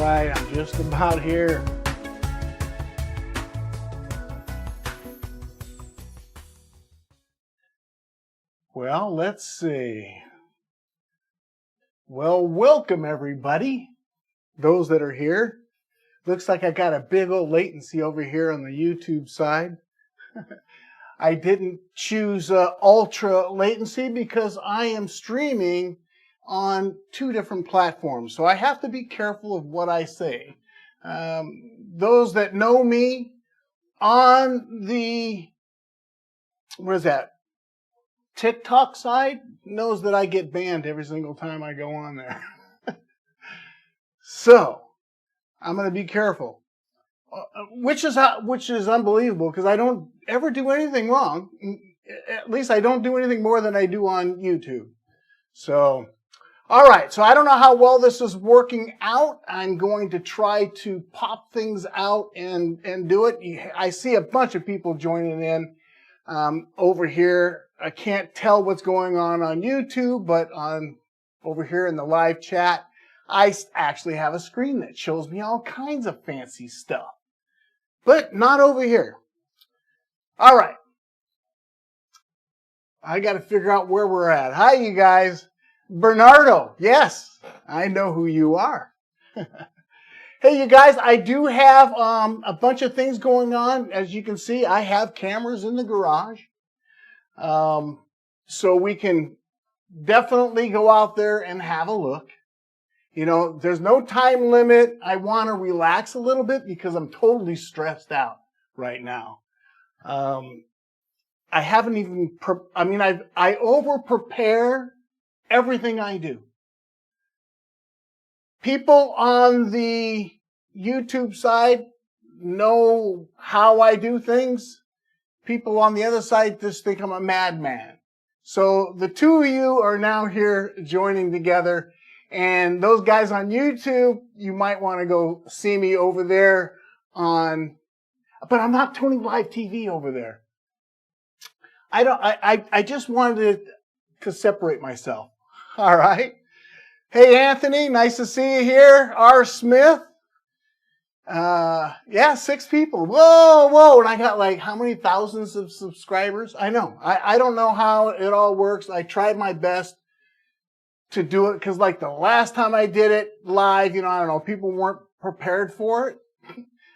right, I'm just about here. Well, let's see. Well, welcome everybody, those that are here. Looks like I got a big old latency over here on the YouTube side. I didn't choose ultra latency because I am streaming on 2 different platforms, so I have to be careful of what I say. Those that know me on the, what is that, TikTok side knows that I get banned every single time I go on there. So I'm going to be careful, which is unbelievable because I don't ever do anything wrong. At least I don't do anything more than I do on YouTube. So, all right. So I don't know how well this is working out. I'm going to try to pop things out and do it. I see a bunch of people joining in over here. I can't tell what's going on YouTube, but over here in the live chat, I actually have a screen that shows me all kinds of fancy stuff, but not over here. All right. I got to figure out where we're at. Hi, you guys. Bernardo. Yes, I know who you are. Hey, you guys, I do have a bunch of things going on. As you can see, I have cameras in the garage. So we can definitely go out there and have a look. You know, there's no time limit. I want to relax a little bit because I'm totally stressed out right now. I haven't even, I over prepare everything I do. People on the YouTube side know how I do things. People on the other side just think I'm a madman. So the 2 of you are now here joining together. And those guys on YouTube, you might want to go see me over there on, but I'm not TonyLiveTV over there. I just wanted to separate myself. All right. Hey, Anthony, nice to see you here. R. Smith. Yeah, 6 people. Whoa. And I got like how many thousands of subscribers? I know. I don't know how it all works. I tried my best to do it because like the last time I did it live, I don't know, people weren't prepared for it.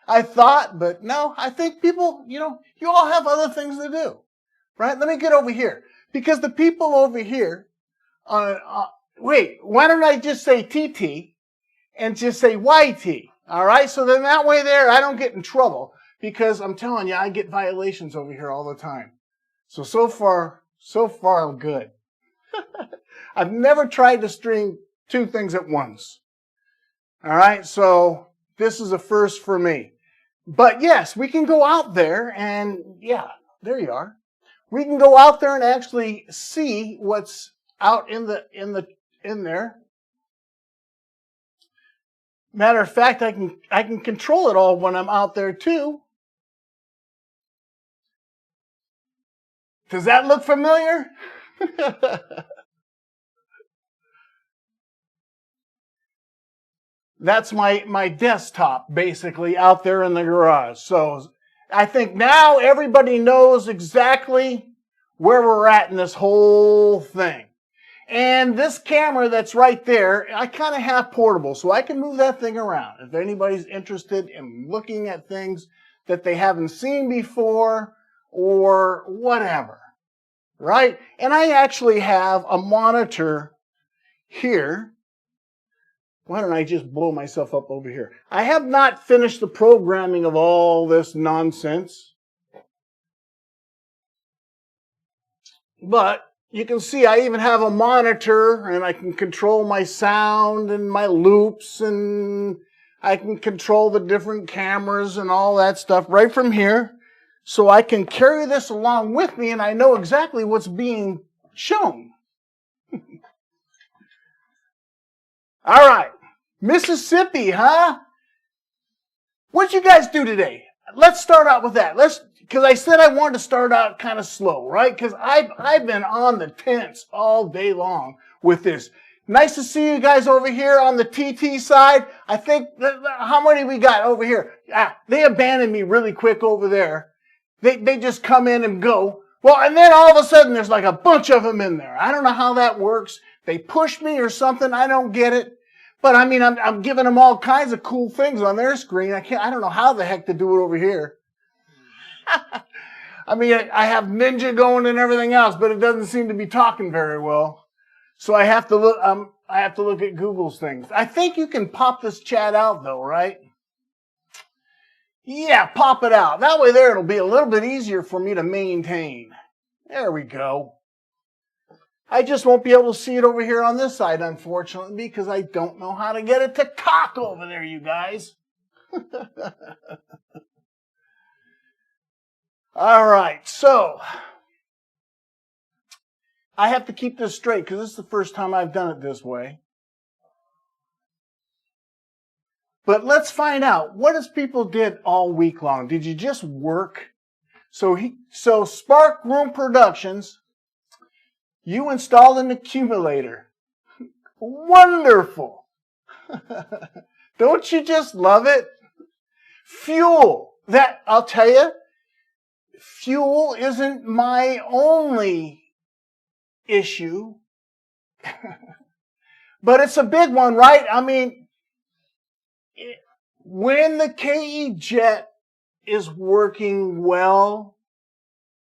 I thought, but no, I think people, you all have other things to do, right? Let me get over here because the people over here, wait, why don't I just say TT and just say YT? All right. So then that way there, I don't get in trouble because I'm telling you, I get violations over here all the time. So far I'm good. I've never tried to stream 2 things at once. All right, so this is a first for me. But yes, we can go out there and yeah, there you are. We can go out there and actually see what's out in there. Matter of fact, I can control it all when I'm out there too. Does that look familiar? That's my desktop, basically, out there in the garage. So I think now everybody knows exactly where we're at in this whole thing. And this camera that's right there, I kind of have portable, so I can move that thing around. If anybody's interested in looking at things that they haven't seen before or whatever, right? And I actually have a monitor here. Why don't I just blow myself up over here? I have not finished the programming of all this nonsense. But you can see I even have a monitor and I can control my sound and my loops and I can control the different cameras and all that stuff right from here. So I can carry this along with me and I know exactly what's being shown. All right. Mississippi, huh? What'd you guys do today? Let's start out with that. Because I said I wanted to start out kind of slow, right? Because I've been on the tents all day long with this Nice to see you guys over here on the TT side. I think, how many we got over here? They abandoned me really quick over there. They just come in and go. Well, and then all of a sudden there's like a bunch of them in there. I don't know how that works. They push me or something. I don't get it. But I mean, I'm giving them all kinds of cool things on their screen. I don't know how the heck to do it over here. I mean, I have Ninja going and everything else, but it doesn't seem to be talking very well. So I have to look at Google's things. I think you can pop this chat out though, right? Yeah, pop it out. That way there it'll be a little bit easier for me to maintain. There we go. I just won't be able to see it over here on this side, unfortunately, because I don't know how to get it to talk over there, you guys. All right, so I have to keep this straight because this is the first time I've done it this way. But let's find out, what does people did all week long? Did you just work? So Spark Room Productions, you installed an accumulator. Wonderful. Don't you just love it? Fuel. That, I'll tell you, fuel isn't my only issue. But it's a big one, right? I mean, when the KE jet is working well,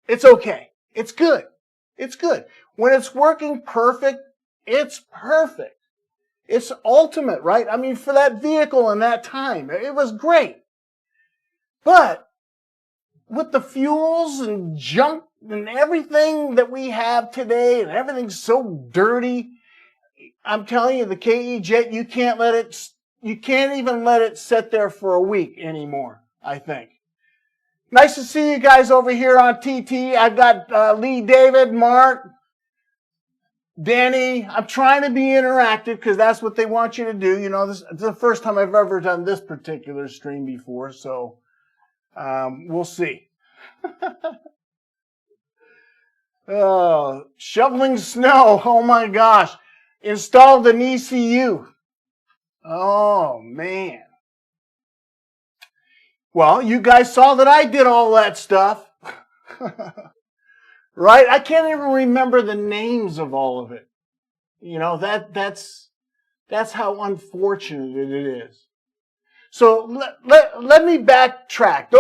it's okay. It's good. It's good. When it's working perfect, it's perfect. It's ultimate, right? I mean, for that vehicle in that time, it was great. But with the fuels and junk and everything that we have today, and everything's so dirty, I'm telling you, the KE jet, you can't even let it sit there for a week anymore, I think. Nice to see you guys over here on TT. I've got Lee, David, Mark, Danny. I'm trying to be interactive because that's what they want you to do. You know, this is the first time I've ever done this particular stream before, so we'll see. Oh, shoveling snow. Oh my gosh. Installed an ECU. Oh man. Well, you guys saw that I did all that stuff. Right? I can't even remember the names of all of it. You know, that's how unfortunate it is. So let me backtrack.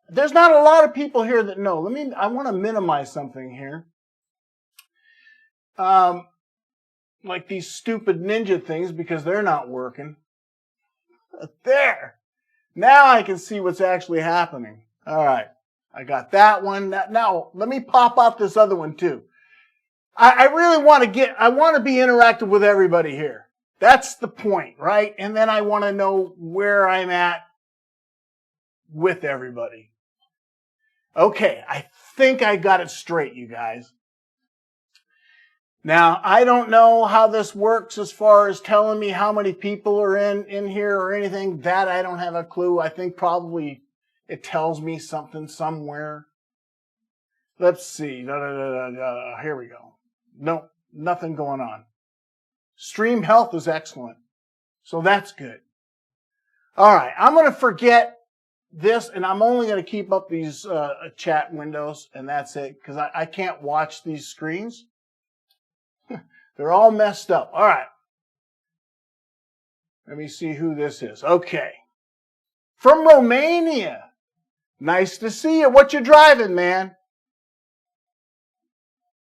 There's not a lot of people here that know. I want to minimize something here. Like these stupid Ninja things because they're not working. There. Now I can see what's actually happening. All right. I got that one. Now, let me pop out this other one too. I really want to be interactive with everybody here. That's the point, right? And then I want to know where I'm at with everybody. Okay, I think I got it straight, you guys. Now, I don't know how this works as far as telling me how many people are in here or anything. That I don't have a clue. I think probably it tells me something somewhere. Let's see. Here we go. Nope, nothing going on. Stream health is excellent. So that's good. All right, I'm going to forget this, and I'm only going to keep up these chat windows, and that's it, because I can't watch these screens. They're all messed up. All right. Let me see who this is. Okay. From Romania. Nice to see you. What you driving, man?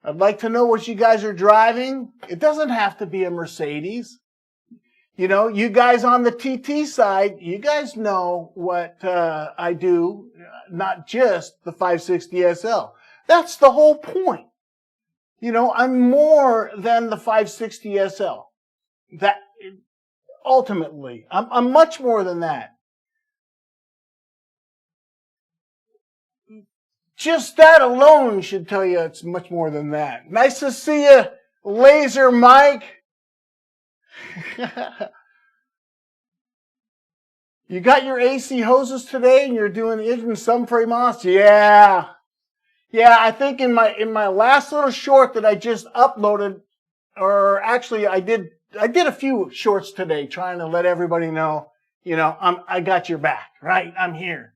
I'd like to know what you guys are driving. It doesn't have to be a Mercedes. You know, you guys on the TT side, you guys know what I do, not just the 560 SL. That's the whole point. You know, I'm more than the 560 SL. That ultimately, I'm much more than that. Just that alone should tell you it's much more than that. Nice to see you, Laser Mike. You got your AC hoses today and you're doing engine subframe moss? Yeah. Yeah, I think in my last little short that I just uploaded, or actually I did I did a few shorts today trying to let everybody know, I got your back, right? I'm here.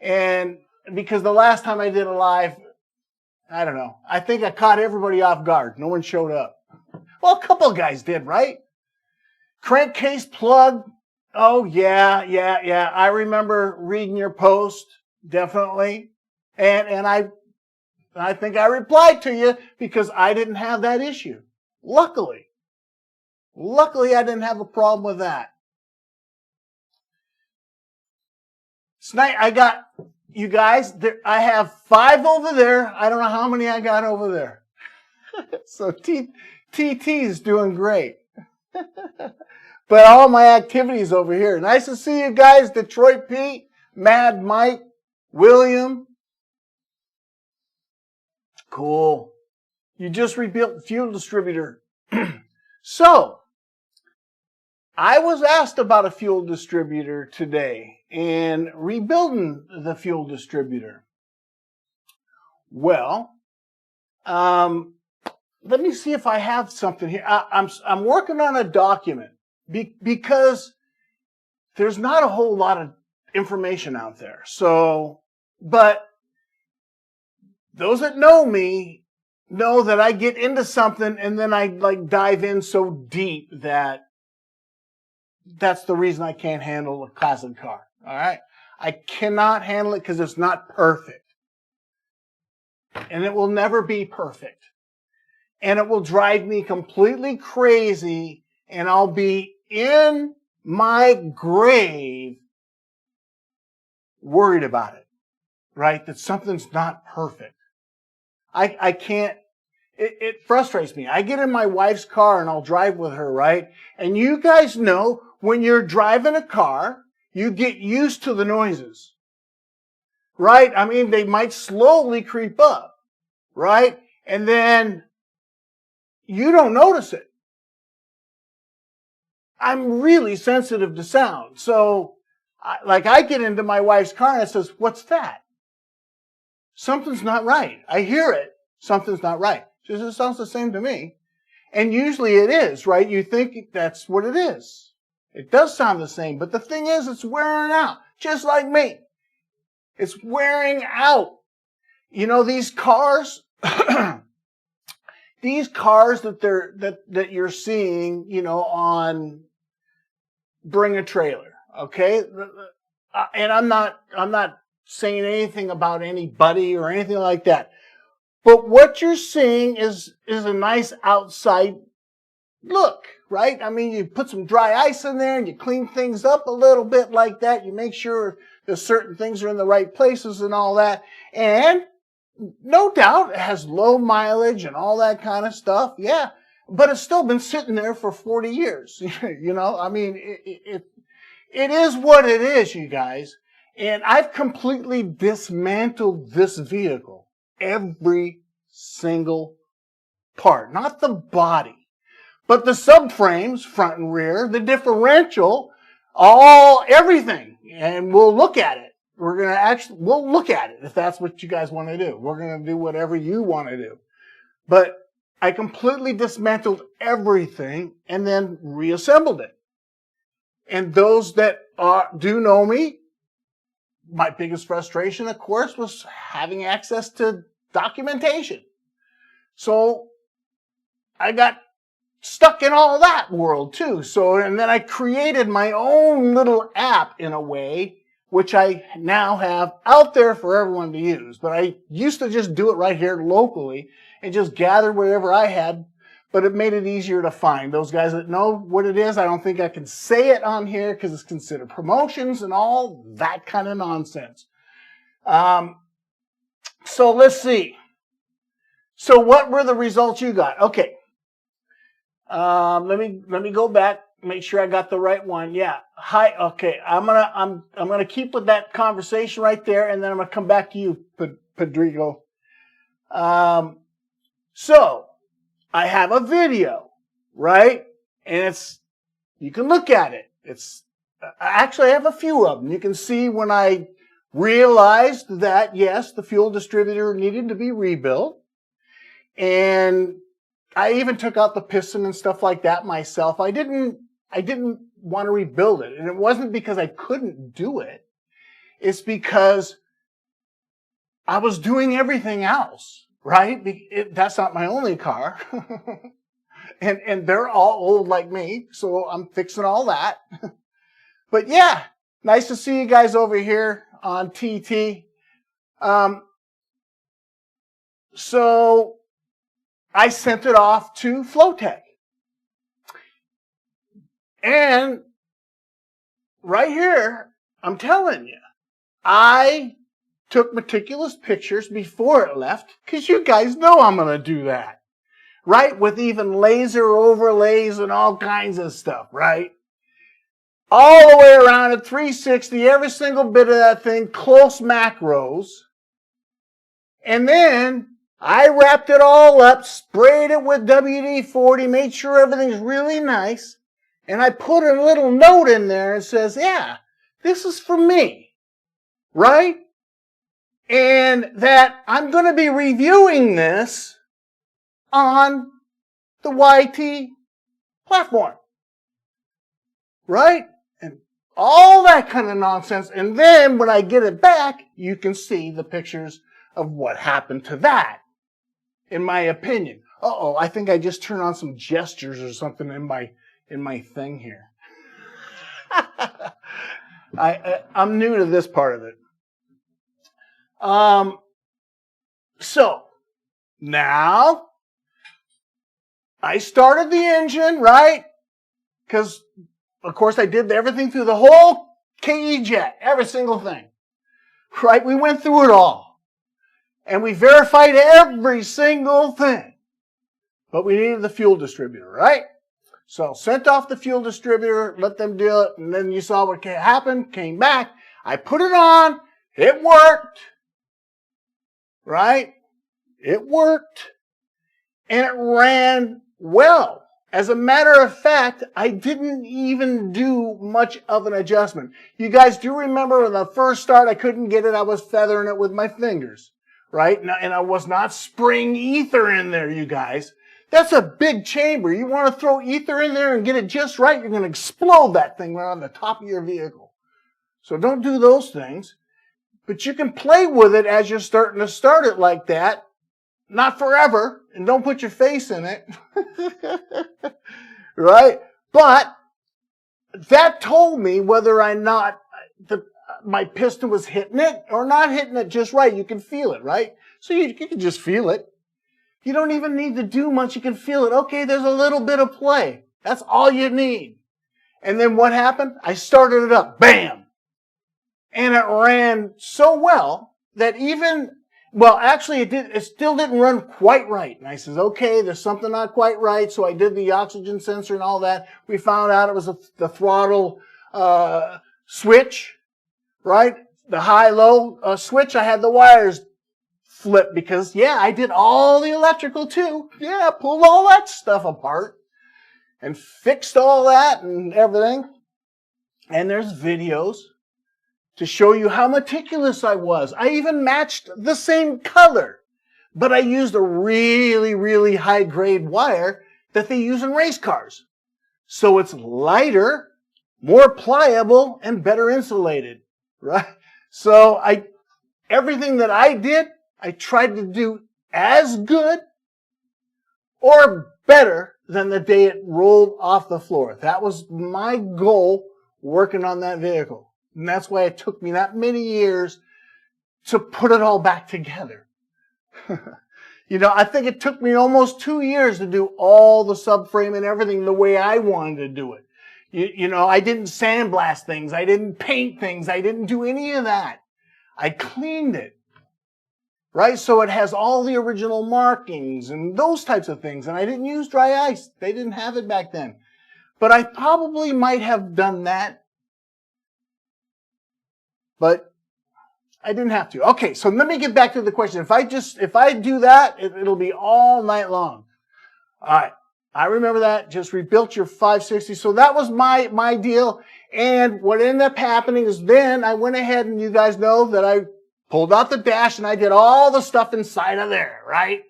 And because the last time I did a live, I don't know. I think I caught everybody off guard. No one showed up. Well, a couple of guys did, right? Crankcase plug. Oh, yeah. I remember reading your post, definitely. And I think I replied to you because I didn't have that issue. Luckily, I didn't have a problem with that. Tonight I got, you guys, I have 5 over there. I don't know how many I got over there. So TT is doing great. But all my activities over here. Nice to see you guys. Detroit Pete, Mad Mike, William. Cool. You just rebuilt fuel distributor. So, I was asked about a fuel distributor today and rebuilding the fuel distributor. Well, let me see if I have something here. I'm working on a document because there's not a whole lot of information out there. So, but those that know me know that I get into something and then I dive in so deep that that's the reason I can't handle a classic car. All right. I cannot handle it because it's not perfect. And it will never be perfect. And it will drive me completely crazy and I'll be in my grave worried about it. Right? That something's not perfect. I can't, it frustrates me. I get in my wife's car and I'll drive with her, right? And you guys know when you're driving a car, you get used to the noises. Right? I mean, they might slowly creep up. Right? And then you don't notice it. I'm really sensitive to sound. So, I get into my wife's car and it says, "What's that?" Something's not right. I hear it. Something's not right. Just it sounds the same to me. And usually it is, right? You think that's what it is. It does sound the same. But the thing is, it's wearing out. Just like me. It's wearing out. You know, these cars, these cars that you're seeing, on Bring a Trailer, okay? And I'm not saying anything about anybody or anything like that. But what you're seeing is a nice outside look, right? I mean, you put some dry ice in there and you clean things up a little bit like that. You make sure that certain things are in the right places and all that. And no doubt it has low mileage and all that kind of stuff. Yeah. But it's still been sitting there for 40 years. I mean, it is what it is, you guys. And I've completely dismantled this vehicle. Every single part. Not the body, but the subframes, front and rear, the differential, everything. And we'll look at it. We'll look at it if that's what you guys want to do. We're going to do whatever you want to do. But I completely dismantled everything and then reassembled it. And those that do know me, my biggest frustration, of course, was having access to documentation. So I got stuck in all that world too. And then I created my own little app in a way, which I now have out there for everyone to use. But I used to just do it right here locally and just gather whatever I had. But it made it easier to find. Those guys that know what it is, I don't think I can say it on here because it's considered promotions and all that kind of nonsense. So let's see. So what were the results you got? Okay. Let me go back, make sure I got the right one. Yeah. Hi. Okay. I'm gonna keep with that conversation right there, and then I'm gonna come back to you, Pedrigo. So I have a video, right? And you can look at it. Actually, I have a few of them. You can see when I realized that, yes, the fuel distributor needed to be rebuilt. And I even took out the piston and stuff like that myself. I didn't want to rebuild it. And it wasn't because I couldn't do it. It's because I was doing everything else, right? That's not my only car. and they're all old like me, so I'm fixing all that. But yeah, nice to see you guys over here on TT. So I sent it off to Flowtech. And right here, I'm telling you, I took meticulous pictures before it left, because you guys know I'm going to do that, right? With even laser overlays and all kinds of stuff, right? All the way around at 360, every single bit of that thing, close macros. And then I wrapped it all up, sprayed it with WD-40, made sure everything's really nice. And I put a little note in there and says, yeah, this is for me, right? And that I'm going to be reviewing this on the YT platform, right? And all that kind of nonsense. And then when I get it back, you can see the pictures of what happened to that, in my opinion. Uh-oh, I think I just turned on some gestures or something in my thing here. I'm new to this part of it. So now I started the engine, right? Because of course I did everything through the whole KE jet, every single thing, right? We went through it all and we verified every single thing, but we needed the fuel distributor, right? So sent off the fuel distributor, let them do it, and then you saw what happened, came back, I put it on, it worked, right? It worked, and it ran well. As a matter of fact, I didn't even do much of an adjustment. You guys do remember when the first start, I couldn't get it, I was feathering it with my fingers, right? And I was not spraying ether in there, you guys. That's a big chamber. You want to throw ether in there and get it just right, you're going to explode that thing right on the top of your vehicle. So don't do those things. But you can play with it as you're starting to start it like that. Not forever. And don't put your face in it. Right? But that told me whether or not my piston was hitting it or not hitting it just right. You can feel it, right? So you can just feel it. You don't even need to do much. You can feel it. Okay, there's a little bit of play. That's all you need. And then what happened? I started it up. Bam! And it ran so well that actually it still didn't run quite right. And I says, okay, there's something not quite right. So I did the oxygen sensor and all that. We found out it was the throttle switch, right? The high-low switch. I had the wires flip because, yeah, I did all the electrical too. Yeah, pulled all that stuff apart and fixed all that and everything. And there's videos to show you how meticulous I was. I even matched the same color, but I used a really, really high-grade wire that they use in race cars. So it's lighter, more pliable, and better insulated, right? So everything that I did, I tried to do as good or better than the day it rolled off the floor. That was my goal working on that vehicle. And that's why it took me that many years to put it all back together. You know, I think it took me almost 2 years to do all the subframe and everything the way I wanted to do it. You know, I didn't sandblast things. I didn't paint things. I didn't do any of that. I cleaned it. Right? So it has all the original markings and those types of things. And I didn't use dry ice. They didn't have it back then. But I probably might have done that. But I didn't have to. Okay, so let me get back to the question. If I do that, it'll be all night long. All right. I remember that. Just rebuilt your 560. So that was my deal. And what ended up happening is then I went ahead and you guys know that I pulled out the dash and I did all the stuff inside of there, right?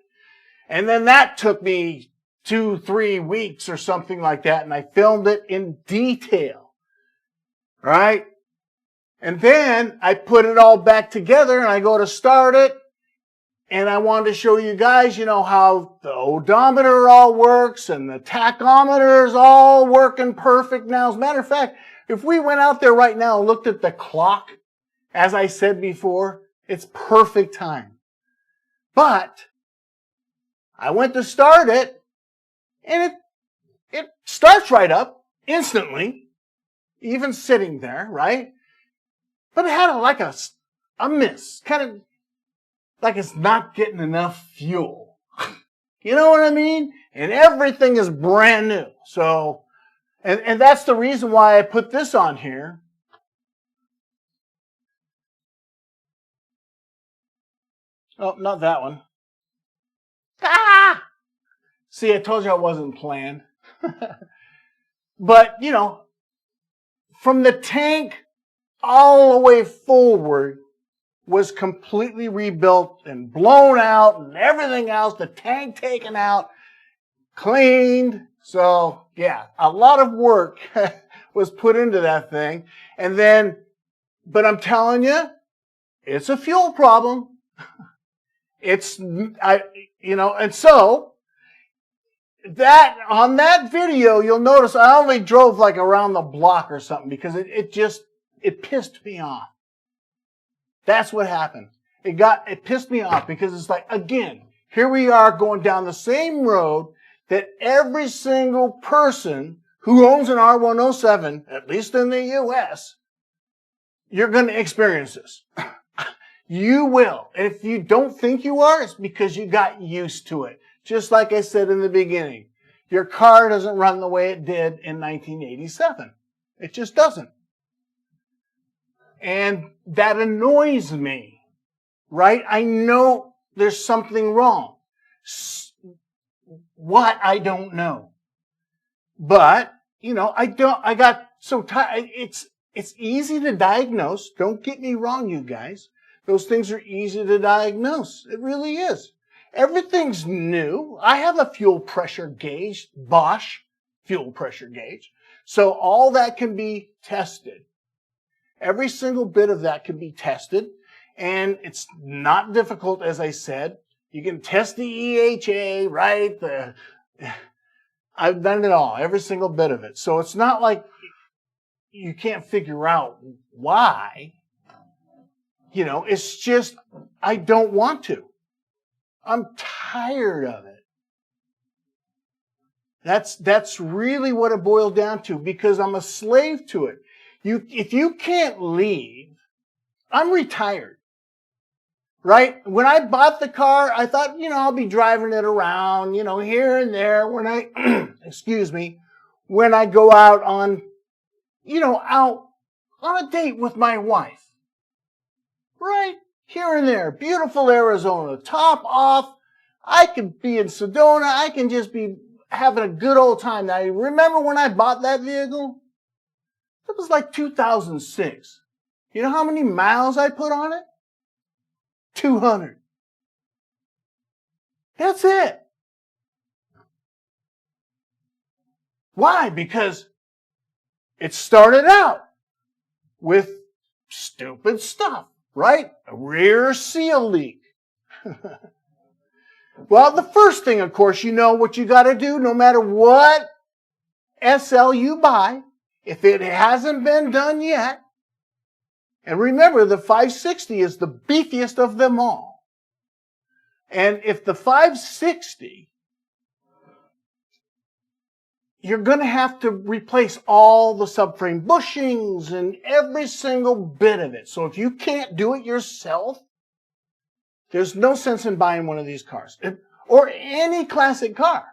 And then that took me 2-3 weeks or something like that, and I filmed it in detail, right? And then I put it all back together and I go to start it, and I wanted to show you guys, you know, how the odometer all works and the tachometer is all working perfect now. As a matter of fact, if we went out there right now and looked at the clock, as I said before, it's perfect time. But I went to start it, and it starts right up instantly, even sitting there, right? But it had like a miss, kind of like it's not getting enough fuel. You know what I mean? And everything is brand new. So, and that's the reason why I put this on here. Oh, not that one. Ah! See, I told you I wasn't planned. But, you know, from the tank all the way forward was completely rebuilt and blown out and everything else, the tank taken out, cleaned. So, yeah, a lot of work was put into that thing. And then, but I'm telling you, it's a fuel problem. And so, that, on that video, you'll notice I only drove like around the block or something because it pissed me off. That's what happened. It pissed me off because it's like, again, here we are going down the same road that every single person who owns an R107, at least in the US, you're going to experience this. You will. And if you don't think you are, it's because you got used to it. Just like I said in the beginning, your car doesn't run the way it did in 1987. It just doesn't. And that annoys me, right? I know there's something wrong. What? I don't know. But, you know, I got so tired. It's easy to diagnose. Don't get me wrong, you guys. Those things are easy to diagnose. It really is. Everything's new. I have a fuel pressure gauge, Bosch fuel pressure gauge. So all that can be tested. Every single bit of that can be tested. And it's not difficult, as I said. You can test the EHA, right? I've done it all, every single bit of it. So it's not like you can't figure out why. You know, it's just, I don't want to. I'm tired of it. That's really what it boiled down to, because I'm a slave to it. If you can't leave, I'm retired. Right? When I bought the car, I thought, you know, I'll be driving it around, you know, here and there when I, excuse me, when I go out on, you know, out on a date with my wife. Right? Here and there. Beautiful Arizona. Top off. I could be in Sedona. I can just be having a good old time. Now, you remember when I bought that vehicle? It was like 2006. You know how many miles I put on it? 200. That's it. Why? Because it started out with stupid stuff, right? A rear seal leak. Well, the first thing, of course, you know what you got to do, no matter what SL you buy, if it hasn't been done yet. And remember, the 560 is the beefiest of them all. And if the 560, you're going to have to replace all the subframe bushings and every single bit of it. So if you can't do it yourself, there's no sense in buying one of these cars. Or any classic car.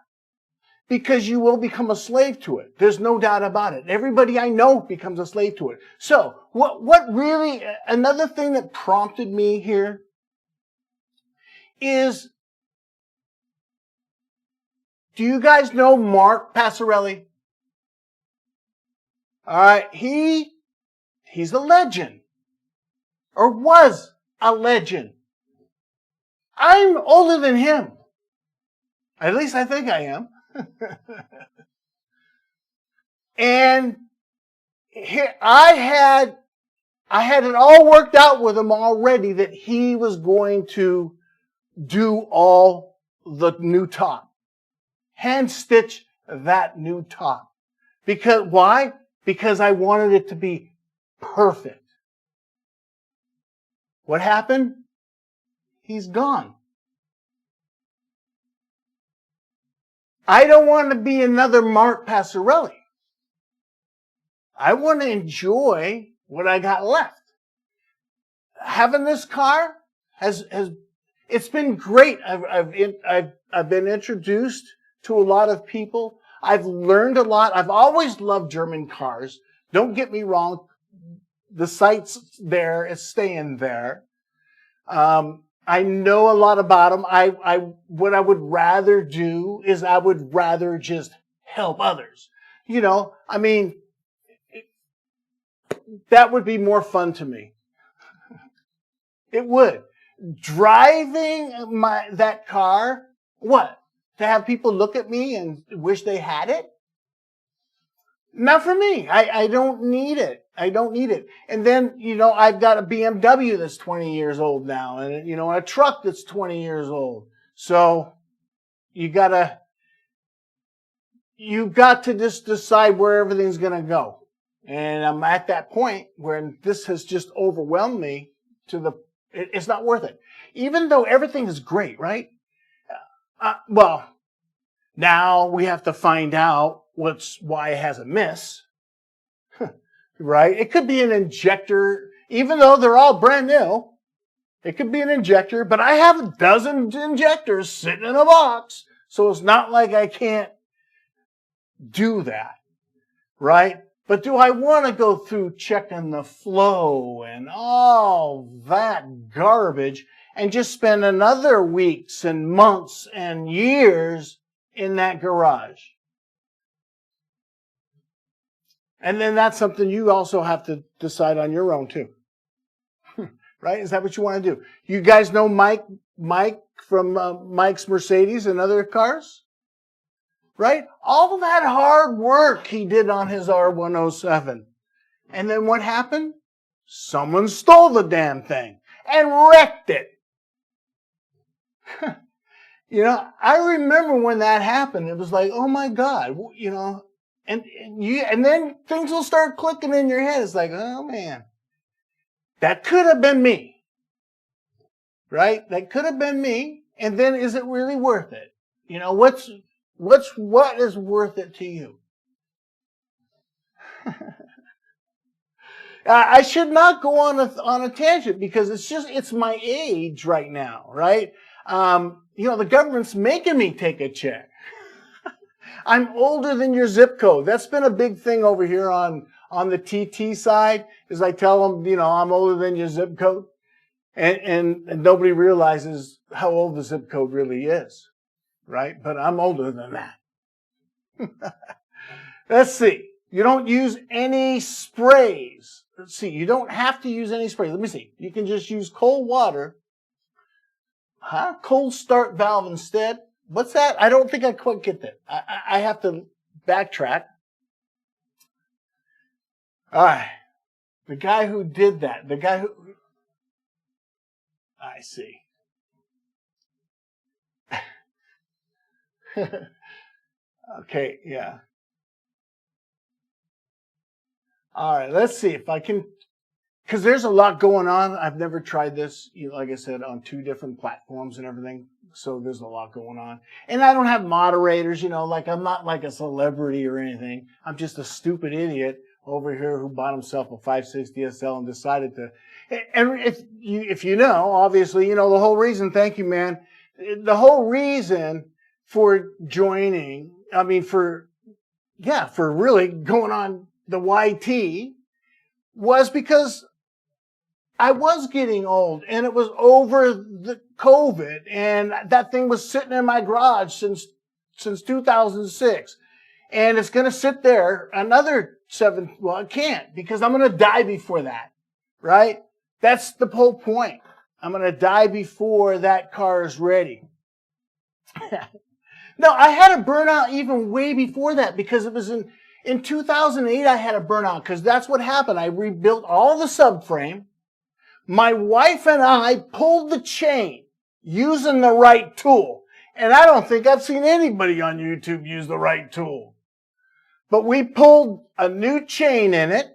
Because you will become a slave to it. There's no doubt about it. Everybody I know becomes a slave to it. So, what really, another thing that prompted me here is, do you guys know Mark Passarelli? Alright, he's a legend. Or was a legend. I'm older than him. At least I think I am. And I had it all worked out with him already that he was going to do all the new top. Hand stitch that new top. Because why? Because I wanted it to be perfect. What happened? He's gone. I don't want to be another Mark Passarelli. I want to enjoy what I got left. Having this car it's been great. I've been introduced to a lot of people. I've learned a lot. I've always loved German cars. Don't get me wrong. The site's there. It's staying there. I know a lot about them. What I would rather do is I would rather just help others. You know, I mean, that would be more fun to me. It would. Driving that car, what? To have people look at me and wish they had it? Not for me. I don't need it. I don't need it. And then, you know, I've got a BMW that's 20 years old now, and, you know, a truck that's 20 years old. So you've got to just decide where everything's going to go. And I'm at that point where this has just overwhelmed me it's not worth it. Even though everything is great, right? Well, now we have to find out why it has a miss. Right? It could be an injector, even though they're all brand new. It could be an injector, but I have a dozen injectors sitting in a box. So it's not like I can't do that. Right? But do I want to go through checking the flow and all that garbage and just spend another weeks and months and years in that garage? And then that's something you also have to decide on your own too. Right? Is that what you want to do? You guys know Mike from Mike's Mercedes and other cars? Right? All of that hard work he did on his R107. And then what happened? Someone stole the damn thing and wrecked it. You know, I remember when that happened. It was like, oh my God, you know, and then things will start clicking in your head. It's like, oh man, that could have been me. Right? That could have been me. And then is it really worth it? You know, what is worth it to you? I should not go on a tangent because it's my age right now, right? You know, the government's making me take a check. I'm older than your zip code. That's been a big thing over here on the TT side, is I tell them, you know, I'm older than your zip code. And nobody realizes how old the zip code really is, right? But I'm older than that. Let's see. You don't use any sprays. Let's see. You don't have to use any sprays. Let me see. You can just use cold water. Cold start valve instead. What's that? I don't think I quite get that. I have to backtrack. All right. The guy who did that. I see. Okay, yeah. All right, let's see if I can, because there's a lot going on. I've never tried this, like I said, on 2 different platforms and everything. So there's a lot going on. And I don't have moderators, you know, like I'm not like a celebrity or anything. I'm just a stupid idiot over here who bought himself a 560 SL and decided to. And if you know, obviously, you know, the whole reason, thank you, man. The whole reason for joining, I mean, for really going on the YT was because I was getting old and it was over the COVID and that thing was sitting in my garage since 2006. And it's going to sit there another 7, well, it can't because I'm going to die before that, right? That's the whole point. I'm going to die before that car is ready. No, I had a burnout even way before that because it was in 2008 I had a burnout because that's what happened. I rebuilt all the subframe. My wife and I pulled the chain using the right tool. And I don't think I've seen anybody on YouTube use the right tool. But we pulled a new chain in it,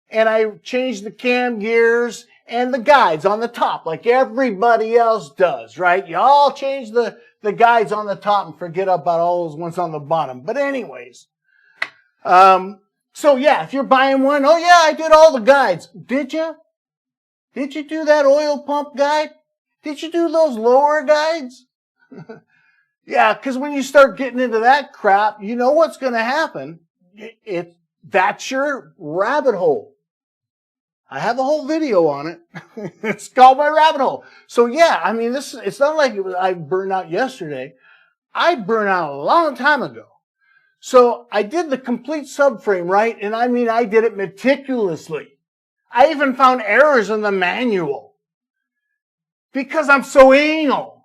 and I changed the cam gears and the guides on the top like everybody else does, right? You all change the guides on the top and forget about all those ones on the bottom. But anyways, so yeah, if you're buying one, oh yeah, I did all the guides. Did you? Did you do that oil pump guide? Did you do those lower guides? Yeah, because when you start getting into that crap, you know what's going to happen. That's your rabbit hole. I have a whole video on it. It's called my rabbit hole. So yeah, I mean, it's not like I burned out yesterday. I burned out a long time ago. So I did the complete subframe, right? And I mean, I did it meticulously. I even found errors in the manual because I'm so anal.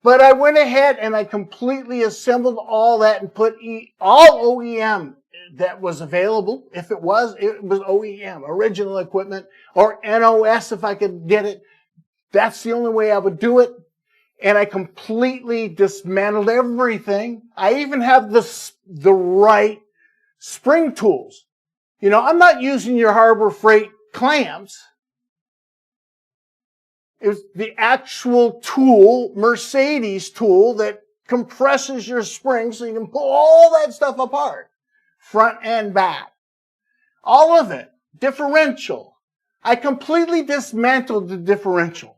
But I went ahead and I completely assembled all that and put all OEM that was available. If it was OEM, original equipment, or NOS if I could get it. That's the only way I would do it. And I completely dismantled everything. I even have the right spring tools. You know, I'm not using your Harbor Freight clamps. It was the actual tool, Mercedes tool, that compresses your spring so you can pull all that stuff apart. Front and back. All of it. Differential. I completely dismantled the differential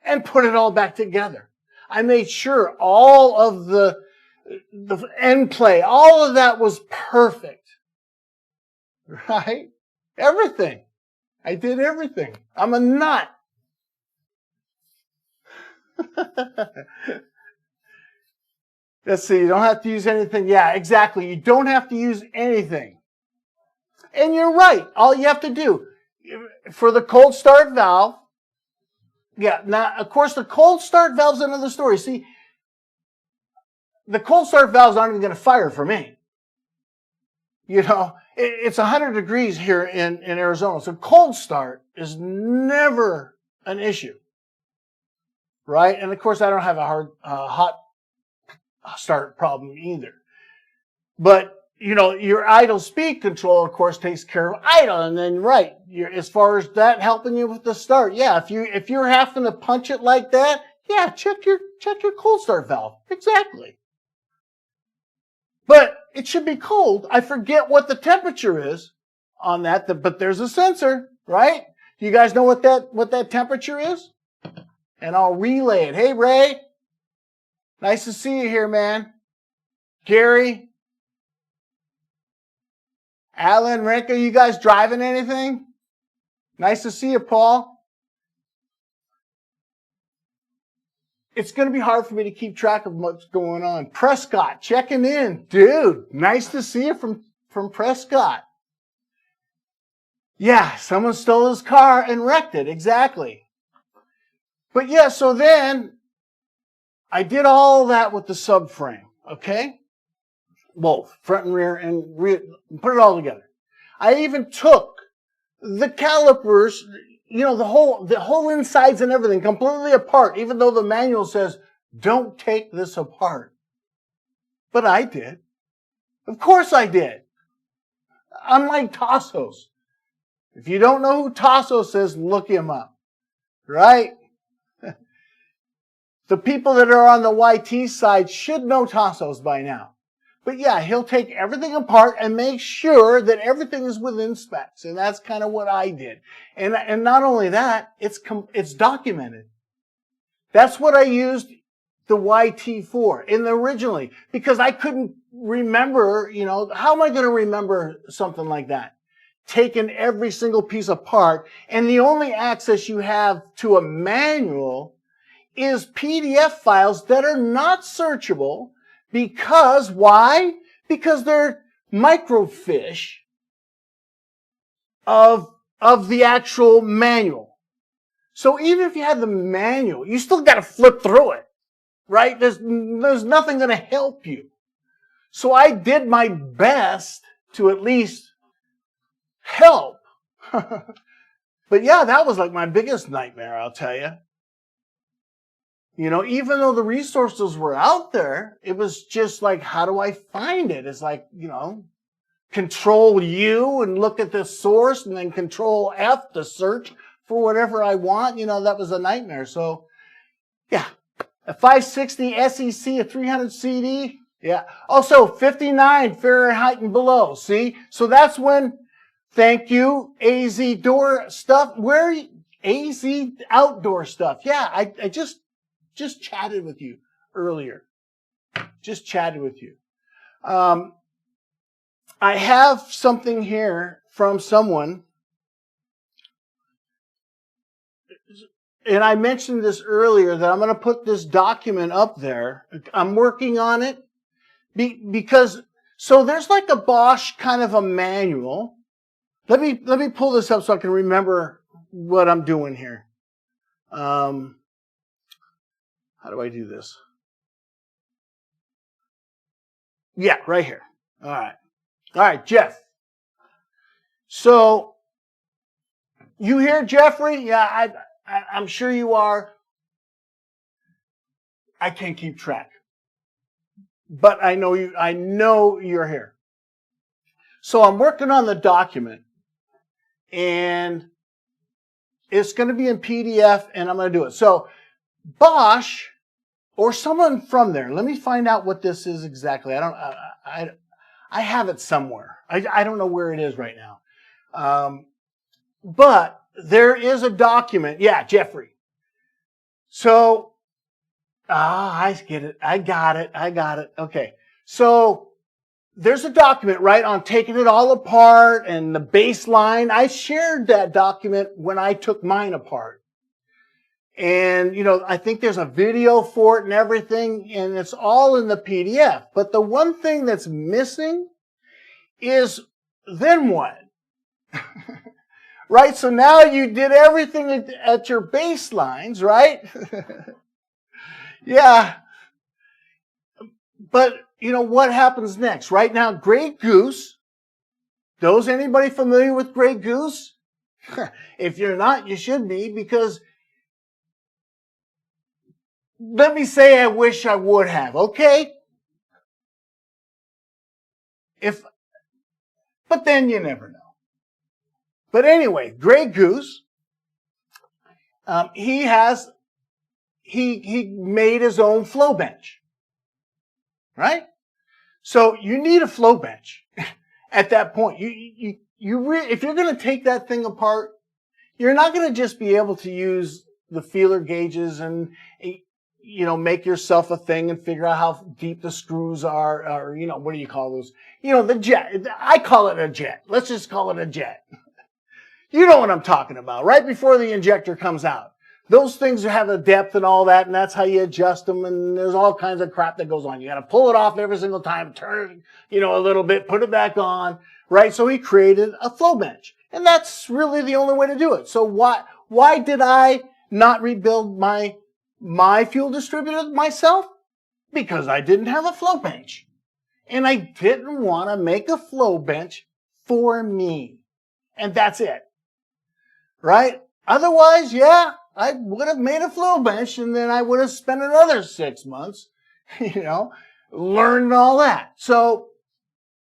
and put it all back together. I made sure all of the end play, all of that was perfect. Right? Everything. I did everything. I'm a nut. Let's see, you don't have to use anything. Yeah, exactly. You don't have to use anything. And you're right. All you have to do, for the cold start valve, yeah, now, of course, the cold start valve's another story. See, the cold start valves aren't even going to fire for me. You know, it's 100 degrees here in Arizona, so cold start is never an issue. Right? And of course, I don't have a hot start problem either. But, you know, your idle speed control, of course, takes care of idle. And then, right, as far as that helping you with the start, yeah, if you're having to punch it like that, yeah, check your cold start valve. Exactly. But it should be cold. I forget what the temperature is on that, but there's a sensor, right? Do you guys know what that temperature is? And I'll relay it. Hey, Ray. Nice to see you here, man. Gary. Alan, Rick, are you guys driving anything? Nice to see you, Paul. It's going to be hard for me to keep track of what's going on. Prescott, checking in. Dude, nice to see you from Prescott. Yeah, someone stole his car and wrecked it. Exactly. But yeah, so then I did all that with the subframe, okay? Both, front and rear, put it all together. I even took the calipers, you know, the whole insides and everything completely apart, even though the manual says, don't take this apart. But I did. Of course I did. I'm like Tassos. If you don't know who Tassos is, look him up. Right? The people that are on the YT side should know Tassos by now. But yeah, he'll take everything apart and make sure that everything is within specs. And that's kind of what I did. And not only that, it's documented. That's what I used the YT for originally, because I couldn't remember, you know, how am I going to remember something like that? Taking every single piece apart, and the only access you have to a manual is PDF files that are not searchable. Because, why? Because they're microfiche of the actual manual. So even if you have the manual, you still got to flip through it. right? There's nothing going to help you. So I did my best to at least help. But yeah, that was like my biggest nightmare, I'll tell you. You know, even though the resources were out there, it was just like, how do I find it? It's like, you know, Control U and look at the source, and then Control F to search for whatever I want. You know, that was a nightmare. So yeah, a 560 SEC, a 300 CD. Yeah. Also 59 Fahrenheit and below. See? So that's when, thank you, AZ Door Stuff. Where AZ Outdoor Stuff? Yeah, I just chatted with you earlier. Just chatted with you. I have something here from someone, and I mentioned this earlier, that I'm going to put this document up there. I'm working on it because, so there's like a Bosch kind of a manual. Let me pull this up so I can remember what I'm doing here. How do I do this? Yeah, right here. All right. All right, Jeff. So, you here, Jeffrey? Yeah, I'm sure you are. I can't keep track. But I know you're here. So I'm working on the document, and it's going to be in PDF, and I'm going to do it. So, Bosch, or someone from there, let me find out what this is exactly. I have it somewhere. I don't know where it is right now. But there is a document. Yeah, Jeffrey. So, I get it. I got it. Okay. So, there's a document, right, on taking it all apart and the baseline. I shared that document when I took mine apart. And, you know, I think there's a video for it and everything, and it's all in the PDF. But the one thing that's missing is, then what? Right? So now you did everything at your baselines, right? Yeah. But, you know, what happens next? Right now, Grey Goose. Anybody familiar with Grey Goose? If you're not, you should be, because let me say I wish I would have, okay? But then you never know. But anyway, Grey Goose, he made his own flow bench, right? So you need a flow bench at that point. If you're going to take that thing apart, you're not going to just be able to use the feeler gauges and, you know, make yourself a thing and figure out how deep the screws are, or, you know, what do you call those? You know, the jet. I call it a jet. Let's just call it a jet. You know what I'm talking about, right before the injector comes out. Those things have a depth and all that, and that's how you adjust them, and there's all kinds of crap that goes on. You got to pull it off every single time, turn it, you know, a little bit, put it back on, right? So he created a flow bench, and that's really the only way to do it. So why did I not rebuild my fuel distributor myself? Because I didn't have a flow bench, and I didn't want to make a flow bench for me, and that's it. Right? Otherwise, yeah, I would have made a flow bench, and then I would have spent another 6 months, you know, learning all that. So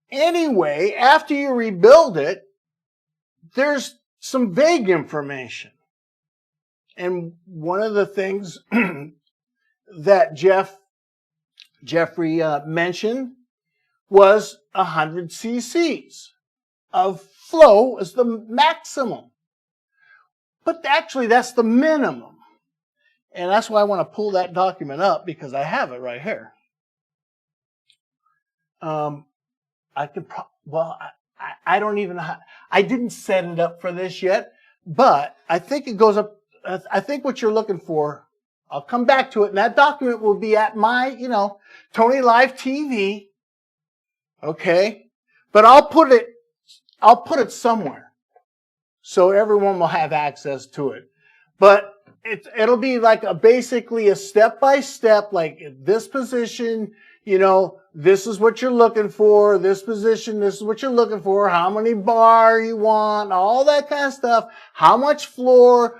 anyway, after you rebuild it, there's some vague information. And one of the things that Jeffrey mentioned was 100 cc's of flow as the maximum. But actually, that's the minimum. And that's why I want to pull that document up, because I have it right here. I don't even know I didn't set it up for this yet, but I think it goes up. I think what you're looking for, I'll come back to it, and that document will be at my, you know, TonyLiveTV. Okay? But I'll put it somewhere, so everyone will have access to it. But It'll be like basically a step-by-step, like this position, this is what you're looking for, this position, this is what you're looking for, how many bar you want, all that kind of stuff, how much flow,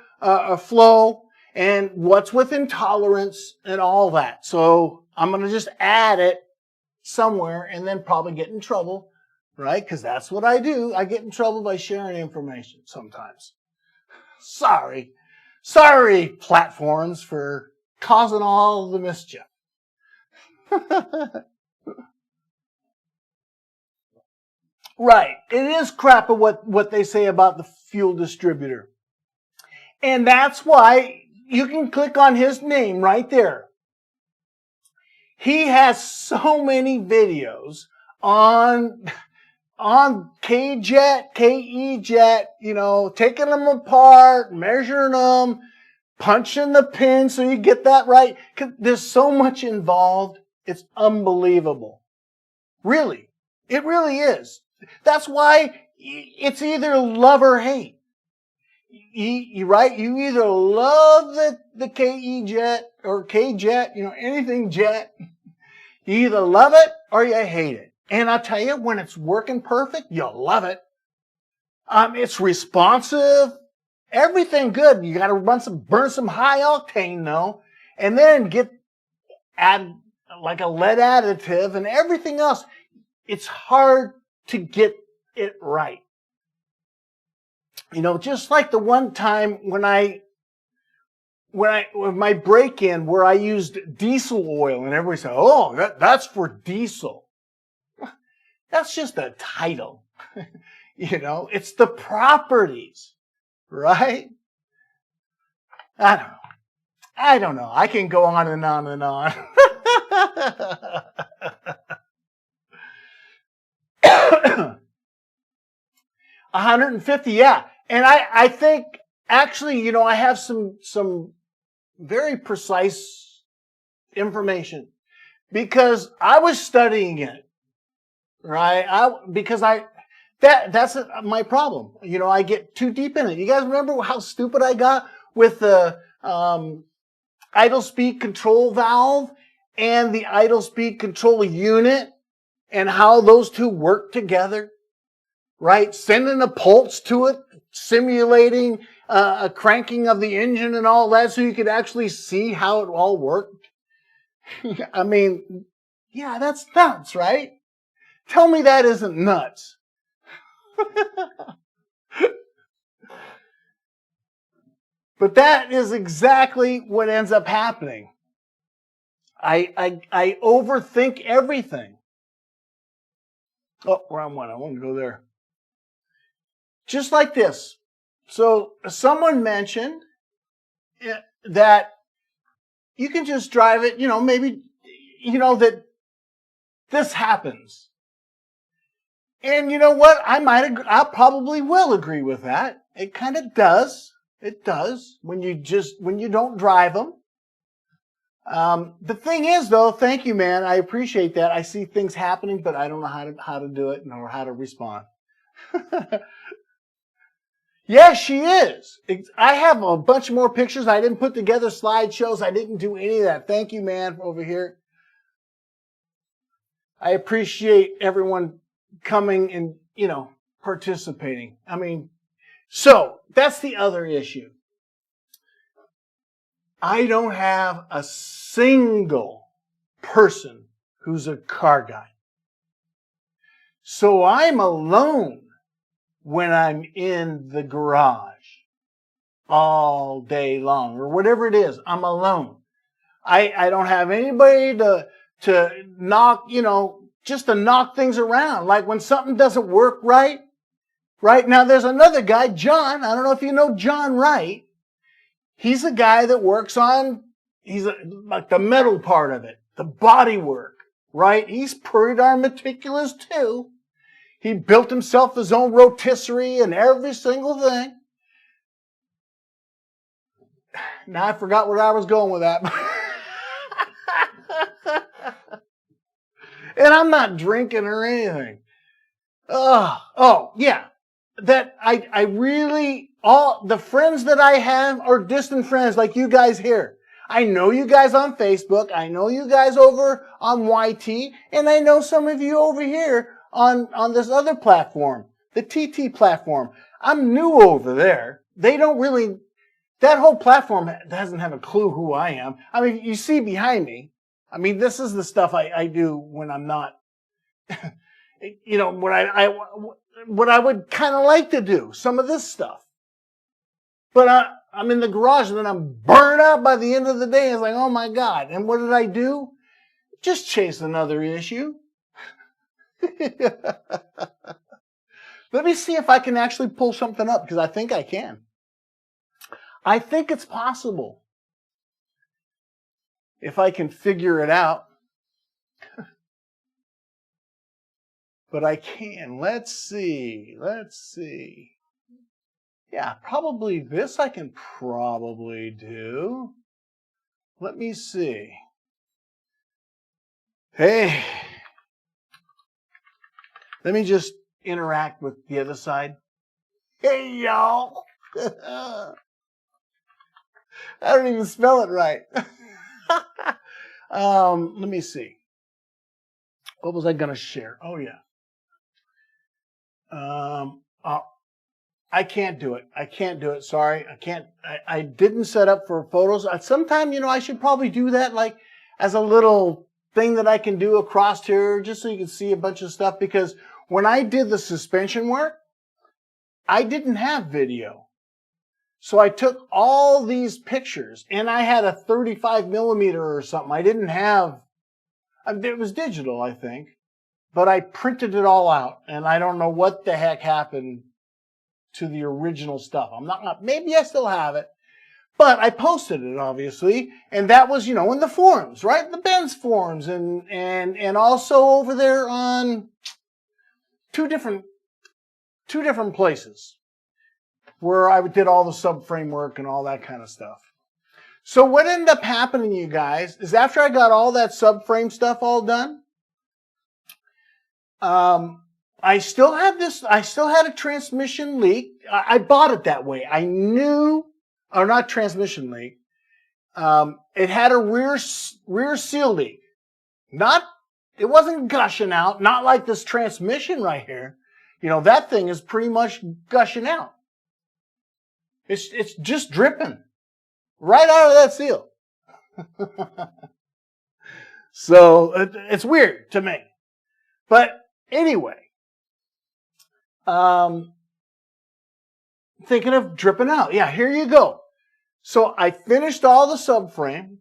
and what's within tolerance and all that. So I'm going to just add it somewhere and then probably get in trouble, right? Because that's what I do. I get in trouble by sharing information sometimes. Sorry, platforms, for causing all the mischief. Right. It is crap of what they say about the fuel distributor. And that's why you can click on his name right there. He has so many videos on K-Jet, KE-Jet, taking them apart, measuring them, punching the pin so you get that right. 'Cause there's so much involved. It's unbelievable. Really. It really is. That's why it's either love or hate. Right? You either love the KE-Jet or K-Jet, anything jet. You either love it or you hate it. And I'll tell you, when it's working perfect, you'll love it. It's responsive. Everything good. You got to burn some high octane though, and then add like a lead additive and everything else. It's hard to get it right. Just like the one time when my break-in where I used diesel oil and everybody said, "Oh, that's for diesel." That's just a title. It's the properties, right? I don't know. I can go on and on and on. 150, yeah. And I think, actually, I have some very precise information because I was studying it, right? That's my problem. I get too deep in it. You guys remember how stupid I got with the idle speed control valve and the idle speed control unit and how those two work together, right? Sending a pulse to it, simulating a cranking of the engine and all that so you could actually see how it all worked. I mean, yeah, that's nuts, right? Tell me that isn't nuts. But that is exactly what ends up happening. I overthink everything. Oh, wrong one. I want to go there. Just like this. So someone mentioned that you can just drive it, maybe, that this happens. And you know what? I probably will agree with that. It kind of does. It does when you don't drive them. The thing is, though, thank you, man. I appreciate that. I see things happening, but I don't know how to do it nor how to respond. Yes, she is. I have a bunch more pictures. I didn't put together slideshows. I didn't do any of that. Thank you, man, over here. I appreciate everyone coming and, participating. So that's the other issue. I don't have a single person who's a car guy. So I'm alone when I'm in the garage all day long or whatever it is. I'm alone. I don't have anybody to knock, just to knock things around. Like when something doesn't work right now, there's another guy, John. I don't know if you know John Wright. He's a guy that works on, like the metal part of it, the body work, right? He's pretty darn meticulous too. He built himself his own rotisserie and every single thing. Now I forgot where I was going with that. And I'm not drinking or anything. Oh, yeah. That I really all the friends that I have are distant friends like you guys here. I know you guys on Facebook. I know you guys over on YT. And I know some of you over here on this other platform, the TT platform. I'm new over there. They don't really, that whole platform doesn't have a clue who I am. I mean, you see behind me. I mean, this is the stuff I do when I'm not, you know, what I would kind of like to do, some of this stuff. But I'm in the garage and then I'm burned out by the end of the day. It's like, oh my God. And what did I do? Just chase another issue. Let me see if I can actually pull something up, because I think I can. I think it's possible. If I can figure it out. But I can. Let's see. Yeah, probably this I can probably do. Let me see. Hey. Let me just interact with the other side. Hey, y'all. I don't even spell it right. Let me see. What was I going to share? Oh, yeah. I can't do it. Sorry. I can't. I didn't set up for photos. Sometime, you know, I should probably do that, like as a little thing that I can do across here, just so you can see a bunch of stuff. Because when I did the suspension work, I didn't have video. So I took all these pictures, and I had a 35 millimeter or something. I didn't have, it was digital, I think, but I printed it all out, and I don't know what the heck happened to the original stuff. Maybe I still have it, but I posted it, obviously, and that was, you know, in the forums, right? The Benz forums, and also over there on two different places where I did all the subframe work and all that kind of stuff. So what ended up happening, you guys, is after I got all that subframe stuff all done, I still had a transmission leak. I bought it that way. I knew, or not transmission leak. It had a rear seal leak. It wasn't gushing out, not like this transmission right here. You know, that thing is pretty much gushing out. It's just dripping right out of that seal. So it's weird to me. But anyway, thinking of dripping out. Yeah, here you go. So I finished all the subframe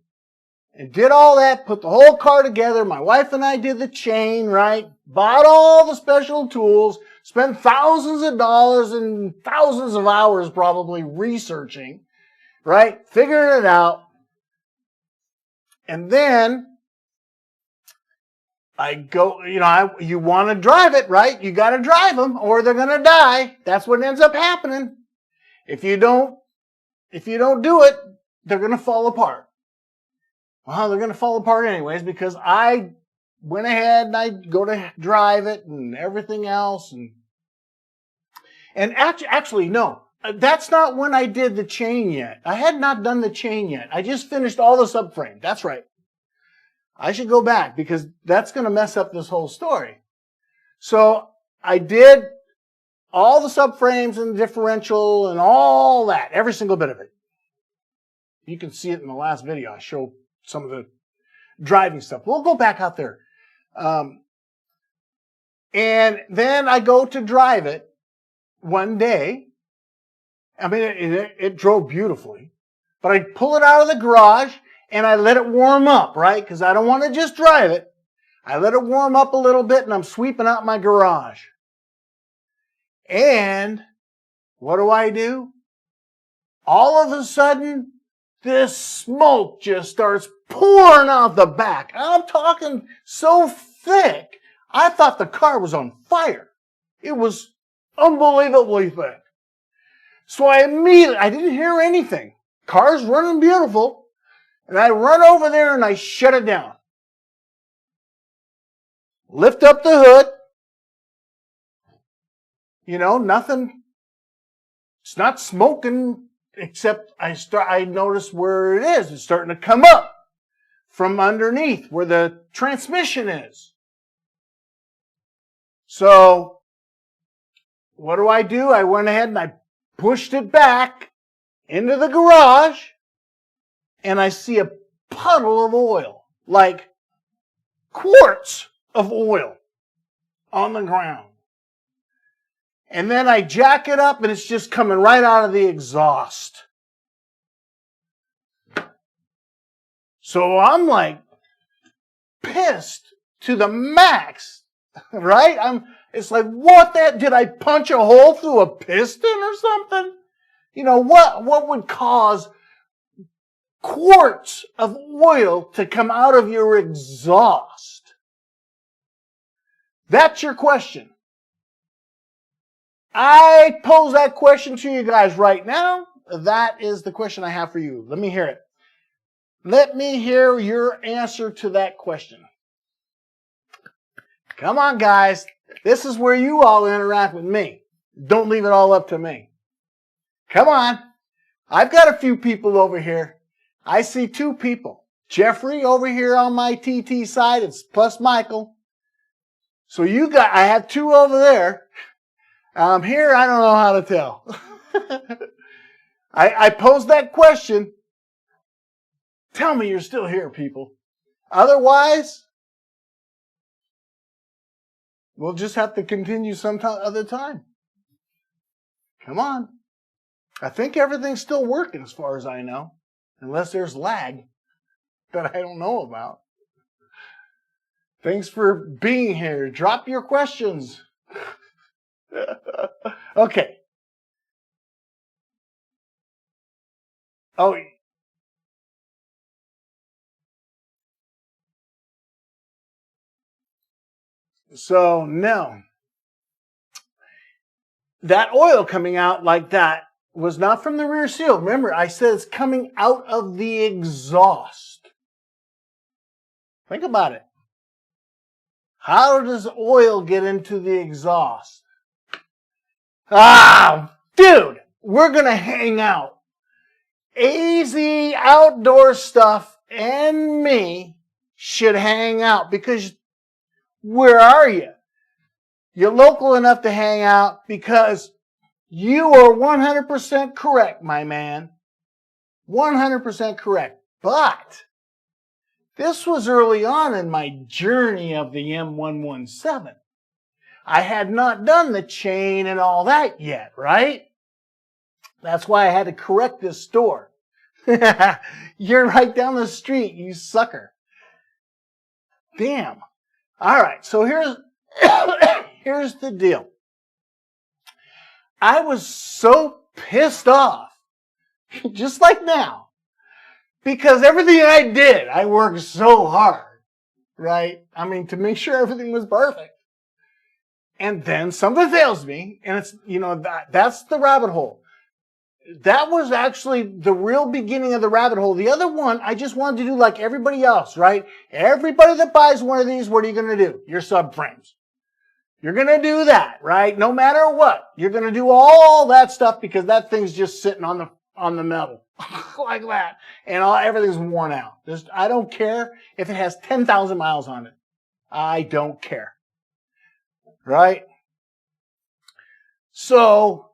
and did all that, put the whole car together. My wife and I did the chain, right? Bought all the special tools, spent thousands of dollars and thousands of hours probably researching, right? Figuring it out. And then I go, you know, you want to drive it, right? You got to drive them or they're going to die. That's what ends up happening. If you don't do it, they're going to fall apart. Well, they're going to fall apart anyways, because I went ahead and I go to drive it and everything else. And actually, no, that's not when I did the chain yet. I had not done the chain yet. I just finished all the subframe. That's right. I should go back because that's going to mess up this whole story. So I did all the subframes and the differential and all that, every single bit of it. You can see it in the last video. I show some of the driving stuff. We'll go back out there. And then I go to drive it one day. I mean, it drove beautifully. But I pull it out of the garage and I let it warm up, right? Because I don't want to just drive it. I let it warm up a little bit and I'm sweeping out my garage. And what do? All of a sudden, this smoke just starts pouring out the back. I'm talking so thick, I thought the car was on fire. It was unbelievably thick. So I didn't hear anything. Car's running beautiful. And I run over there and I shut it down. Lift up the hood. You know, nothing It's not smoking, except I notice where it is. It's starting to come up from underneath where the transmission is. So what do? I went ahead and I pushed it back into the garage, and I see a puddle of oil, like quarts of oil on the ground. And then I jack it up, and it's just coming right out of the exhaust. So I'm like pissed to the max, right? It's like, what did I punch a hole through a piston or something? You know, what would cause quarts of oil to come out of your exhaust? That's your question. I pose that question to you guys right now. That is the question I have for you. Let me hear it. Let me hear your answer to that question. Come on, guys. This is where you all interact with me. Don't leave it all up to me. Come on. I've got a few people over here. I see two people. Jeffrey over here on my TT side. It's plus Michael. So I have two over there. Here, I don't know how to tell. I posed that question. Tell me you're still here, people. Otherwise, we'll just have to continue some other time. Come on. I think everything's still working as far as I know. Unless there's lag that I don't know about. Thanks for being here. Drop your questions. Okay. Oh. So, no. That oil coming out like that was not from the rear seal. Remember, I said it's coming out of the exhaust. Think about it. How does oil get into the exhaust? Dude, we're going to hang out. AZ Outdoor Stuff and me should hang out because where are you? You're local enough to hang out because you are 100% correct, my man. 100% correct. But this was early on in my journey of the M117. I had not done the chain and all that yet, right? That's why I had to correct this store. You're right down the street, you sucker. Damn. All right, so here's the deal. I was so pissed off, just like now, because everything I did, I worked so hard, right? I mean, to make sure everything was perfect. And then something fails me, and it's, that's the rabbit hole. That was actually the real beginning of the rabbit hole. The other one, I just wanted to do like everybody else, right? Everybody that buys one of these, what are you going to do? Your subframes. You're going to do that, right? No matter what. You're going to do all that stuff because that thing's just sitting on the metal like that. And everything's worn out. I don't care if it has 10,000 miles on it. I don't care. Right? So,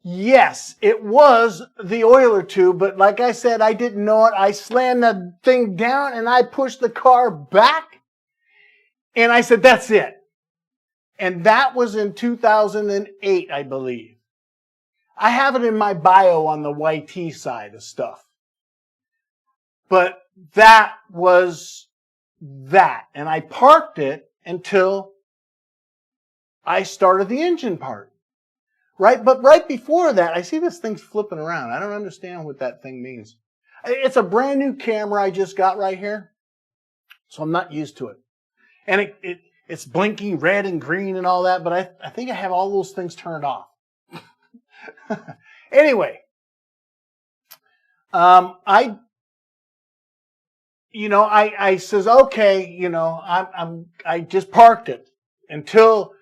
yes, it was the oiler tube, but like I said, I didn't know it. I slammed the thing down and I pushed the car back and I said, that's it. And that was in 2008, I believe. I have it in my bio on the YT side of stuff. But that was that. And I parked it until I started the engine part. Right? But right before that, I see this thing's flipping around. I don't understand what that thing means. It's a brand new camera I just got right here. So I'm not used to it. And it's blinking red and green and all that, but I think I have all those things turned off. Anyway, I says, okay, I just parked it until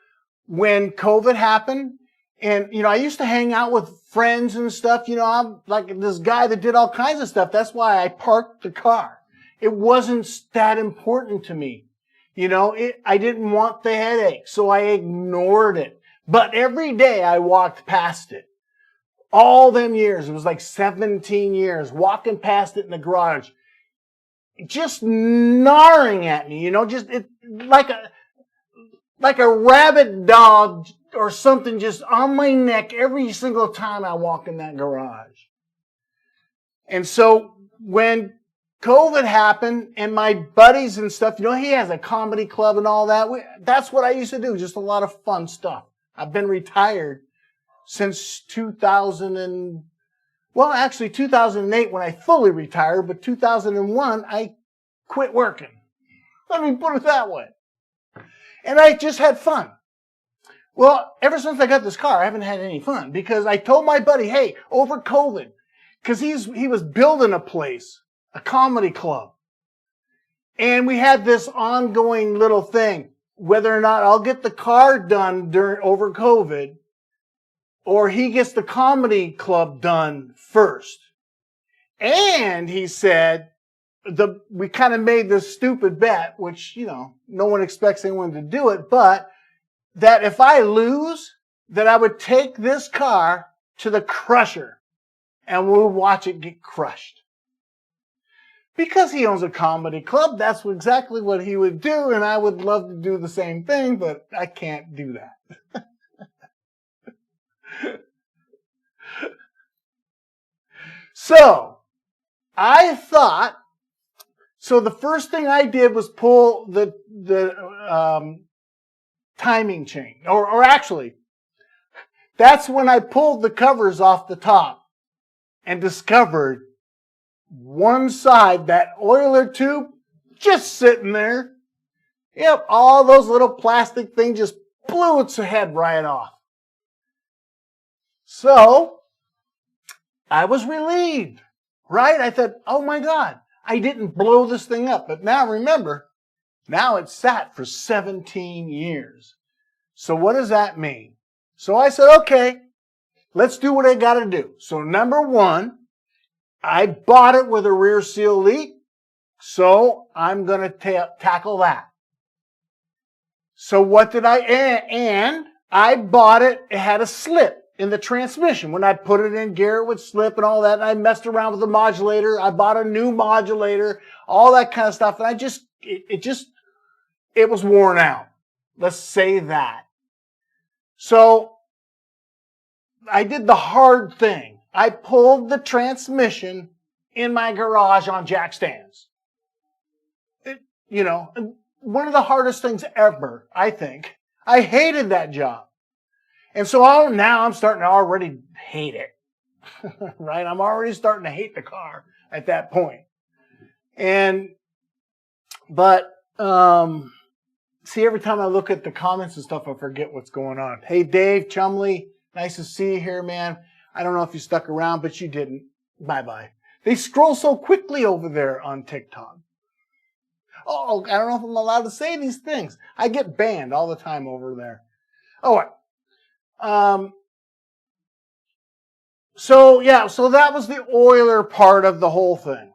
when COVID happened And, you know, I used to hang out with friends and stuff. You know, I'm like this guy that did all kinds of stuff. That's why I parked the car. It wasn't that important to me. You know, I didn't want the headache, so I ignored it. But every day I walked past it. All them years, it was like 17 years, walking past it in the garage, just gnawing at me, you know, just like a rabid dog or something just on my neck every single time I walk in that garage. And so when COVID happened and my buddies and stuff, you know, he has a comedy club and all that. That's what I used to do, just a lot of fun stuff. I've been retired since 2008 when I fully retired, but 2001 I quit working. Let me put it that way. And I just had fun. Well, ever since I got this car, I haven't had any fun because I told my buddy, hey, over COVID, because he was building a place, a comedy club. And we had this ongoing little thing, whether or not I'll get the car done over COVID, or he gets the comedy club done first. And he said, we kind of made this stupid bet, which, you know, no one expects anyone to do it, but that if I lose, that I would take this car to the crusher and we'll watch it get crushed. Because he owns a comedy club, that's exactly what he would do, and I would love to do the same thing, but I can't do that. So, so the first thing I did was pull the timing chain. Or actually, that's when I pulled the covers off the top and discovered one side, that oiler tube, just sitting there. Yep, all those little plastic things just blew its head right off. So, I was relieved, right? I thought, oh my God, I didn't blow this thing up. But now remember, now it's sat for 17 years. So what does that mean? So I said, okay, let's do what I got to do. So number one, I bought it with a rear seal leak. So I'm going to tackle that. So what did and I bought it, it had a slip in the transmission. When I put it in gear, it would slip and all that. And I messed around with the modulator. I bought a new modulator, all that kind of stuff. And it was worn out. Let's say that. So I did the hard thing. I pulled the transmission in my garage on jack stands. You know, one of the hardest things ever, I think. I hated that job. And so now I'm starting to already hate it, right? I'm already starting to hate the car at that point. But see, every time I look at the comments and stuff, I forget what's going on. Hey, Dave Chumley, nice to see you here, man. I don't know if you stuck around, but you didn't. Bye-bye. They scroll so quickly over there on TikTok. Oh, I don't know if I'm allowed to say these things. I get banned all the time over there. Oh, so that was the oiler part of the whole thing.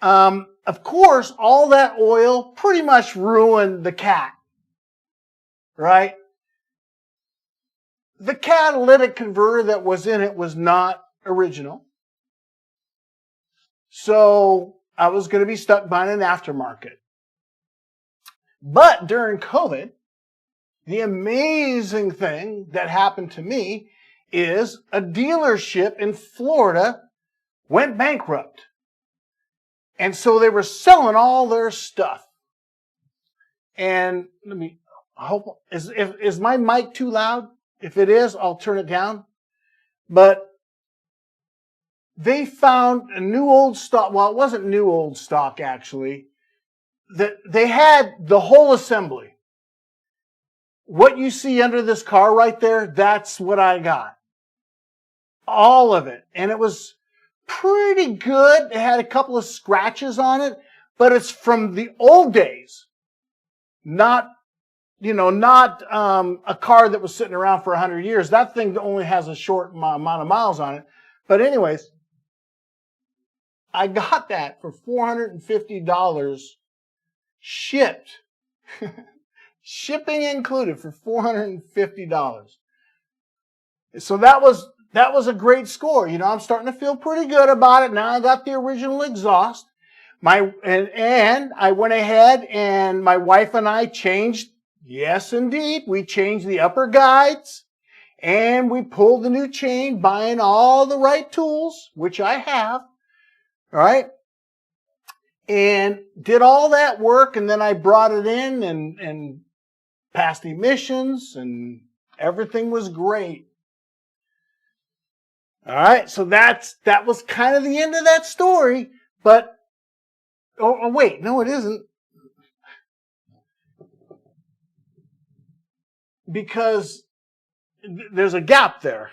Of course, all that oil pretty much ruined the cat, right? The catalytic converter that was in it was not original. So I was going to be stuck buying an aftermarket. But during COVID, the amazing thing that happened to me is a dealership in Florida went bankrupt. And so they were selling all their stuff. And is my mic too loud? If it is, I'll turn it down. But they found a new old stock. Well, it wasn't new old stock, actually. That they had the whole assembly. What you see under this car right there, that's what I got. All of it. And it was pretty good. It had a couple of scratches on it, but it's from the old days. Not you know, not a car that was sitting around for 100 years. That thing only has a short amount of miles on it. But anyways, I got that for $450 shipped. Shipping included for $450. So that was a great score. You know, I'm starting to feel pretty good about it. Now I got the original exhaust. And I went ahead and my wife and I changed, yes indeed, we changed the upper guides and we pulled the new chain, buying all the right tools, which I have, all right, and did all that work, and then I brought it in and passed emissions and everything was great. All right, so that was kind of the end of that story, but oh, wait, no, it isn't. Because there's a gap there.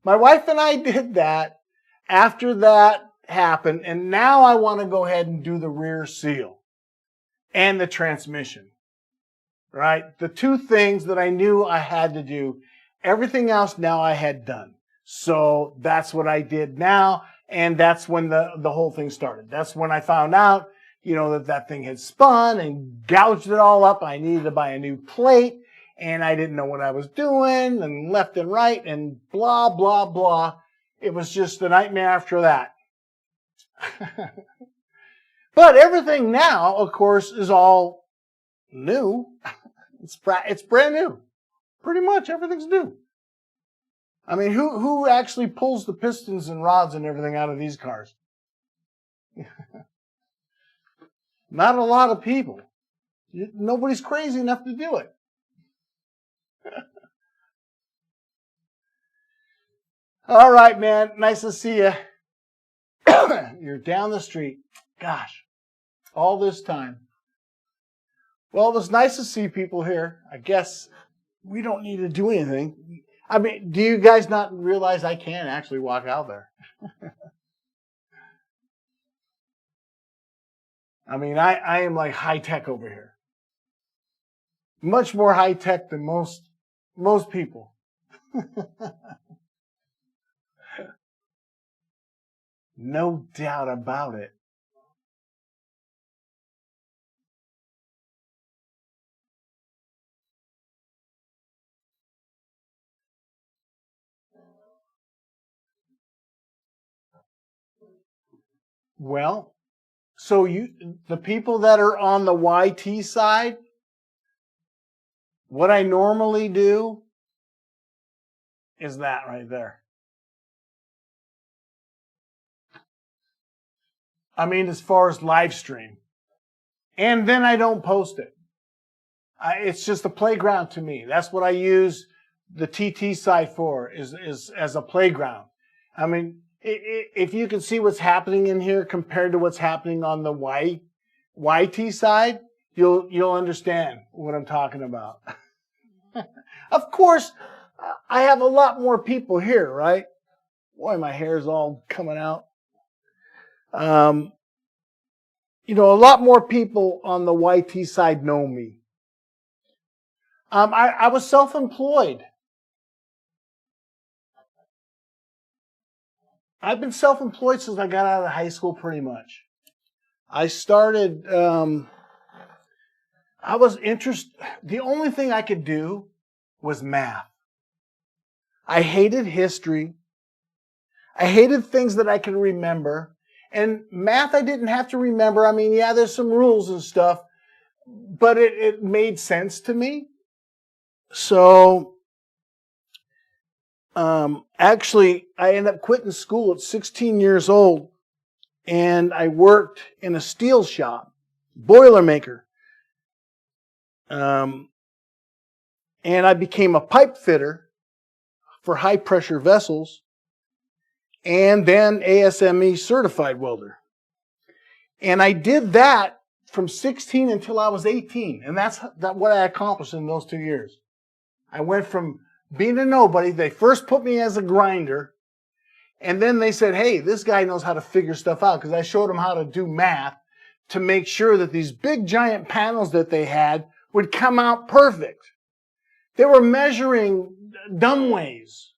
My wife and I did that after that happened, and now I want to go ahead and do the rear seal and the transmission. Right? The two things that I knew I had to do. Everything else now I had done. So that's what I did now. And that's when the whole thing started. That's when I found out, you know, that thing had spun and gouged it all up. I needed to buy a new plate, and I didn't know what I was doing, and left and right, and blah, blah, blah. It was just a nightmare after that. But everything now, of course, is all new. It's brand new. Pretty much everything's new. I mean, who actually pulls the pistons and rods and everything out of these cars? Not a lot of people. Nobody's crazy enough to do it. All right, man. Nice to see you. You're down the street. Gosh, all this time. Well, it was nice to see people here. I guess we don't need to do anything. I mean, do you guys not realize I can actually walk out there? I mean, I am like high tech over here. Much more high tech than most people. No doubt about it. Well, so the people that are on the YT side, what I normally do is that right there. I mean, as far as live stream. And then I don't post it. It's just a playground to me. That's what I use the TT side for, is as a playground. I mean, if you can see what's happening in here compared to what's happening on the YT side, you'll understand what I'm talking about. Of course, I have a lot more people here, right? Boy, my hair's all coming out. You know, a lot more people on the YT side know me. I was self-employed. I've been self-employed since I got out of high school, pretty much. I started, I was interested, the only thing I could do was math. I hated history. I hated things that I could remember. And math I didn't have to remember. I mean, yeah, there's some rules and stuff, but it made sense to me. So, actually, I ended up quitting school at 16 years old, and I worked in a steel shop, boilermaker. And I became a pipe fitter for high pressure vessels, and then ASME certified welder. And I did that from 16 until I was 18. And that's what I accomplished in those 2 years. I went from being a nobody. They first put me as a grinder. And then they said, hey, this guy knows how to figure stuff out, because I showed him how to do math, to make sure that these big giant panels that they had would come out perfect. They were measuring dumb ways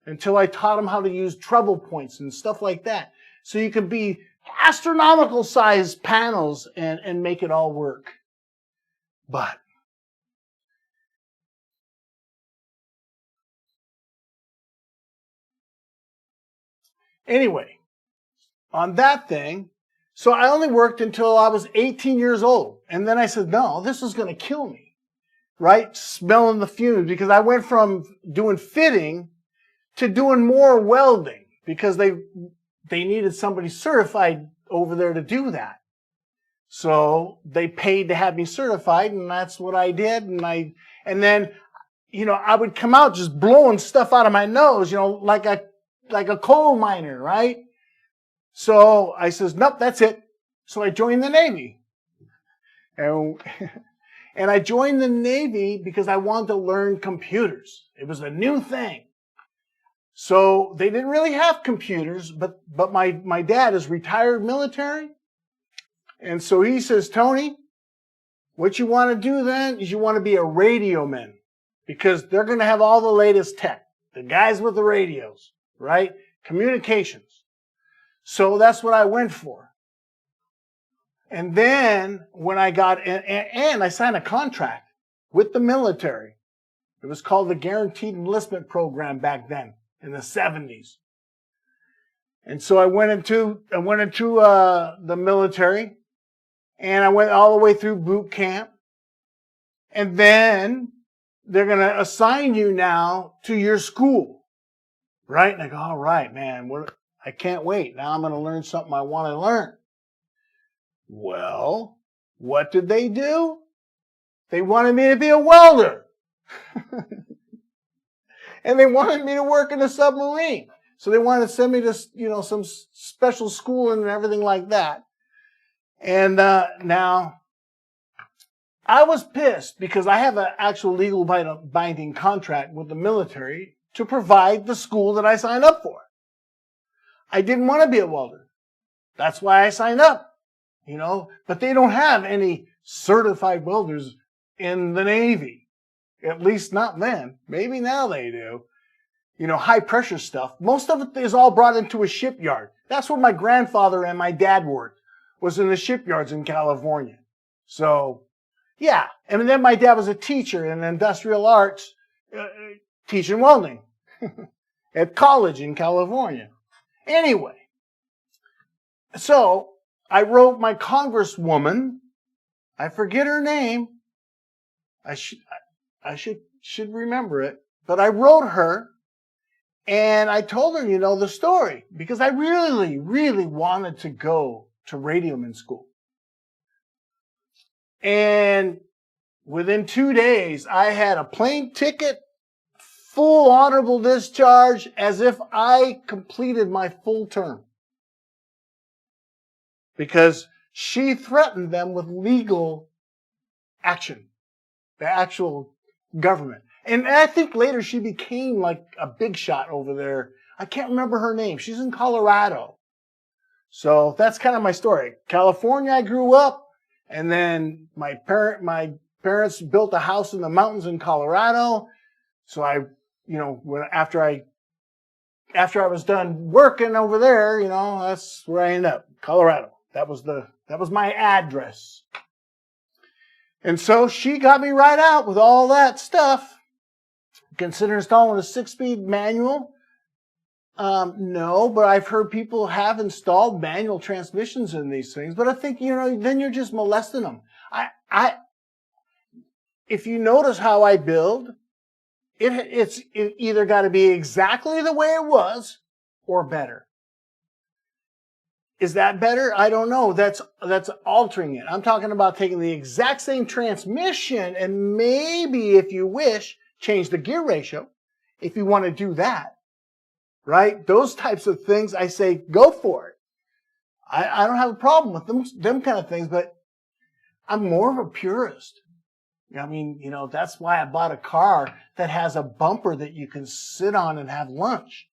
until I taught them how to use treble points and stuff like that. So you could be astronomical sized panels and make it all work. But anyway, on that thing, so I only worked until I was 18 years old. And then I said, no, this is going to kill me, right? Smelling the fumes, because I went from doing fitting to doing more welding because they needed somebody certified over there to do that. So they paid to have me certified, and that's what I did. And then, you know, I would come out just blowing stuff out of my nose, you know, like a coal miner, right? So I says, nope, that's it. So I joined the Navy. And I joined the Navy because I wanted to learn computers. It was a new thing. So they didn't really have computers, but my dad is retired military. And so he says, Tony, what you want to do then is you want to be a radio man, because they're going to have all the latest tech. The guys with the radios, right? Communications. So that's what I went for. And then when I got, and I signed a contract with the military. It was called the Guaranteed Enlistment Program back then in the 70s. And so I went into the military, and I went all the way through boot camp. And then they're going to assign you now to your school, right? And I go, all right, man, I can't wait. Now I'm going to learn something I want to learn. Well, what did they do? They wanted me to be a welder. And they wanted me to work in a submarine. So they wanted to send me to, you know, some special school and everything like that. And now I was pissed because I have an actual legal binding contract with the military to provide the school that I signed up for. I didn't want to be a welder. That's why I signed up, you know, but they don't have any certified welders in the Navy. At least not then. Maybe now they do. You know, high pressure stuff. Most of it is all brought into a shipyard. That's where my grandfather and my dad worked, was in the shipyards in California. So, yeah. And then my dad was a teacher in industrial arts, teaching welding at college in California. Anyway, so I wrote my congresswoman. I forget her name. I should remember it. But I wrote her, and I told her, you know, the story, because I really, really wanted to go to radioman school. And within 2 days, I had a plane ticket, full honorable discharge, as if I completed my full term. Because she threatened them with legal action, the actual government. And I think later she became like a big shot over there. I can't remember her name. She's in Colorado. So that's kind of my story. California, I grew up, and then my parents built a house in the mountains in Colorado. So I, you know, after I was done working over there, you know, that's where I ended up, Colorado. That was my address. And so she got me right out with all that stuff. Consider installing a 6-speed manual? No, but I've heard people have installed manual transmissions in these things. But I think, you know, then you're just molesting them. If you notice how I build, it's either got to be exactly the way it was or better. Is that better? I don't know. That's altering it. I'm talking about taking the exact same transmission and maybe, if you wish, change the gear ratio if you want to do that, right? Those types of things, I say, go for it. I don't have a problem with them kind of things, but I'm more of a purist. I mean, you know, that's why I bought a car that has a bumper that you can sit on and have lunch.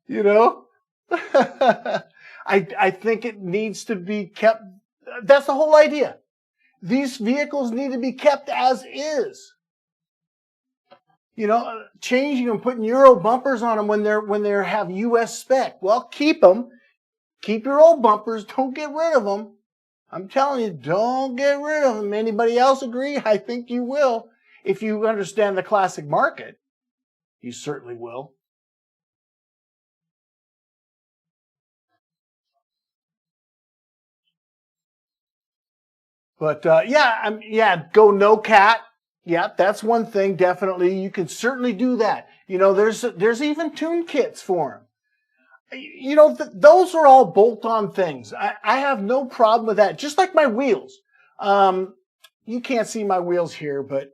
You know? I think it needs to be kept. That's the whole idea. These vehicles need to be kept as is. You know, changing them, putting Euro bumpers on them when they have US spec. Well, keep them. Keep your old bumpers. Don't get rid of them. I'm telling you, don't get rid of them. Anybody else agree? I think you will. If you understand the classic market, you certainly will. But yeah, go no cat. Yeah, that's one thing. Definitely, you can certainly do that. You know, there's even tune kits for them. You know, those are all bolt-on things. I have no problem with that. Just like my wheels. You can't see my wheels here, but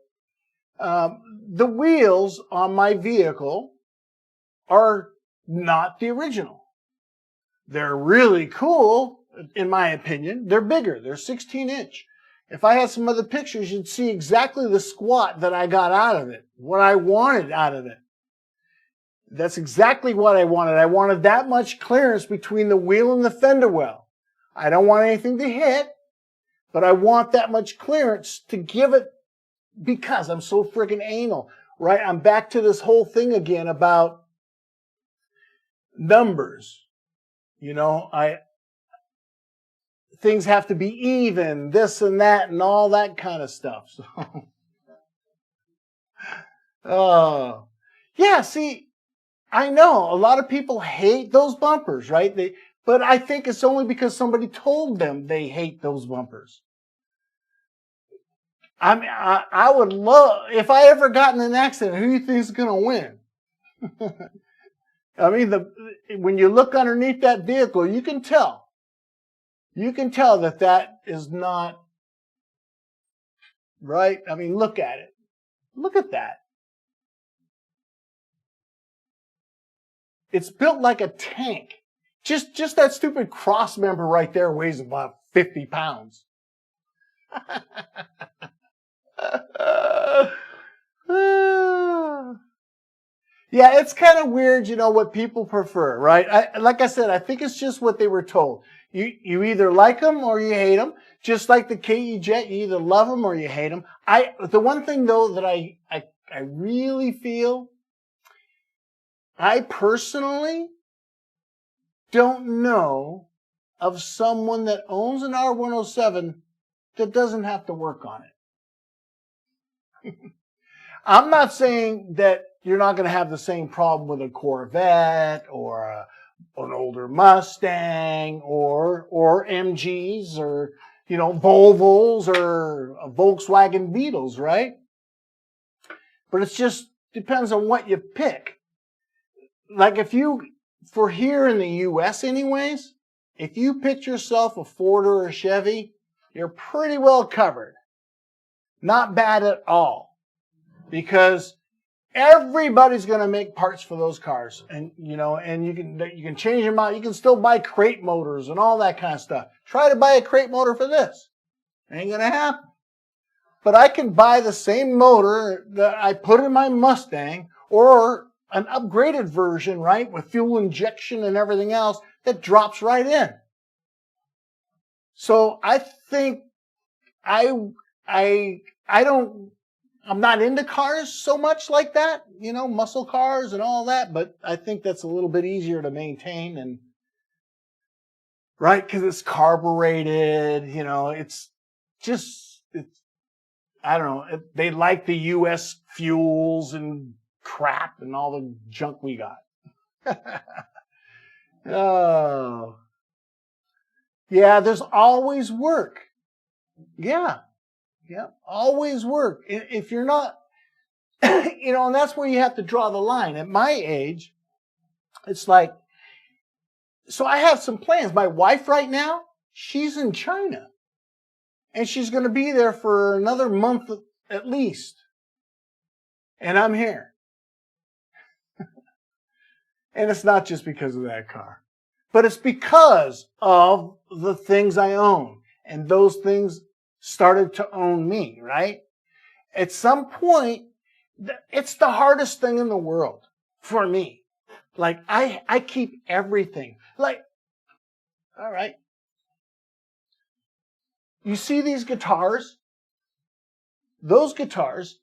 the wheels on my vehicle are not the original. They're really cool, in my opinion. They're bigger. They're 16-inch. If I had some other pictures, you'd see exactly the squat that I got out of it, what I wanted out of it. That's exactly what I wanted. I wanted that much clearance between the wheel and the fender well. I don't want anything to hit, but I want that much clearance to give it, because I'm so freaking anal, right? I'm back to this whole thing again about numbers. You know, things have to be even, this and that, and all that kind of stuff. So, yeah, see, I know a lot of people hate those bumpers, right? But I think it's only because somebody told them they hate those bumpers. I mean, I would love, if I ever got in an accident, who do you think is going to win? I mean, when you look underneath that vehicle, you can tell. You can tell that is not right. I mean, look at it. Look at that. It's built like a tank. Just that stupid cross member right there weighs about 50 pounds. Yeah, it's kind of weird, you know, what people prefer, right? Like I said, I think it's just what they were told. You either like them or you hate them. Just like the KE Jet, you either love them or you hate them. The one thing though that I really feel, I personally don't know of someone that owns an R107 that doesn't have to work on it. I'm not saying that you're not going to have the same problem with a Corvette or an older Mustang or MGs or, you know, Volvos or Volkswagen Beetles, right? But it just depends on what you pick. Like for here in the US anyways, if you pick yourself a Ford or a Chevy, you're pretty well covered. Not bad at all. Because everybody's going to make parts for those cars, and you know, and you can change them out. You can still buy crate motors and all that kind of stuff. Try to buy a crate motor for this. Ain't going to happen. But I can buy the same motor that I put in my Mustang, or an upgraded version, right, with fuel injection and everything else that drops right in. So I think I'm not into cars so much like that, you know, muscle cars and all that, but I think that's a little bit easier to maintain, and right, because it's carbureted, you know, I don't know, they like the US fuels and crap and all the junk we got. Oh, yeah, there's always work. Yeah, always work. If you're not, you know, and that's where you have to draw the line. At my age, it's like, so I have some plans. My wife right now, she's in China. And she's going to be there for another month at least. And I'm here. And it's not just because of that car. But it's because of the things I own. And those things started to own me, right? At some point, it's the hardest thing in the world for me. Like, I keep everything. Like, all right. You see these guitars? Those guitars,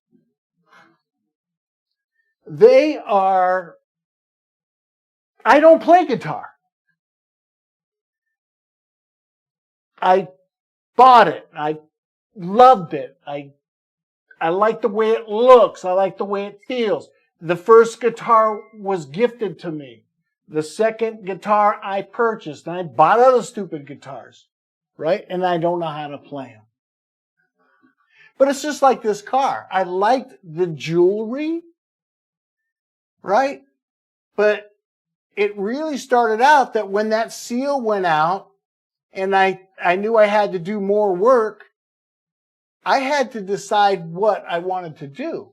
they are, I don't play guitar. I bought it. I loved it. I like the way it looks. I like the way it feels. The first guitar was gifted to me. The second guitar I purchased. And I bought other stupid guitars, right? And I don't know how to play them. But it's just like this car. I liked the jewelry, right? But it really started out that when that seal went out and I knew I had to do more work, I had to decide what I wanted to do.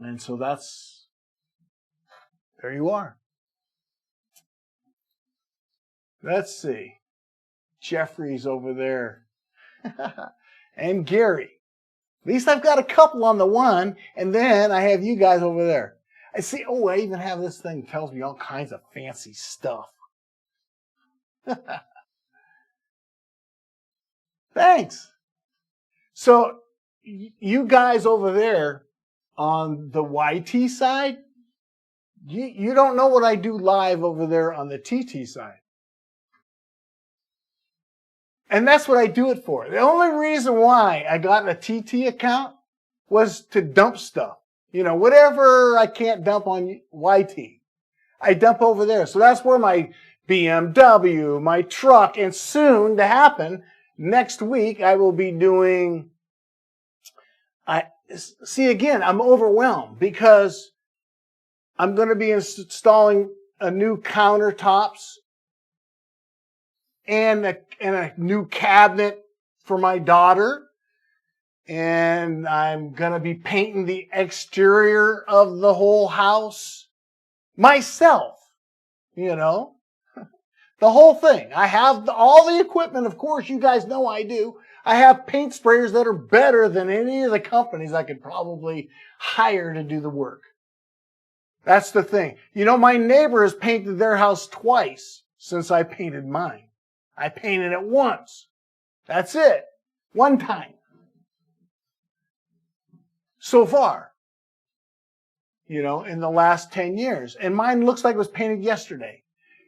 And so there you are. Let's see. Jeffrey's over there. And Gary. At least I've got a couple on the one, and then I have you guys over there. I see, I even have this thing that tells me all kinds of fancy stuff. Thanks. So, you guys over there on the YT side, you don't know what I do live over there on the TT side. And that's what I do it for. The only reason why I got a TT account was to dump stuff. You know, whatever I can't dump on YT, I dump over there. So that's where my BMW, my truck, and soon to happen, next week, I will be doing... Again, I'm overwhelmed because I'm going to be installing a new countertops and a new cabinet for my daughter. And I'm going to be painting the exterior of the whole house myself, you know, the whole thing. I have all the equipment. Of course, you guys know I do. I have paint sprayers that are better than any of the companies I could probably hire to do the work. That's the thing. You know, my neighbor has painted their house twice since I painted mine. I painted it once. That's it. One time. So far. You know, in the last 10 years. And mine looks like it was painted yesterday.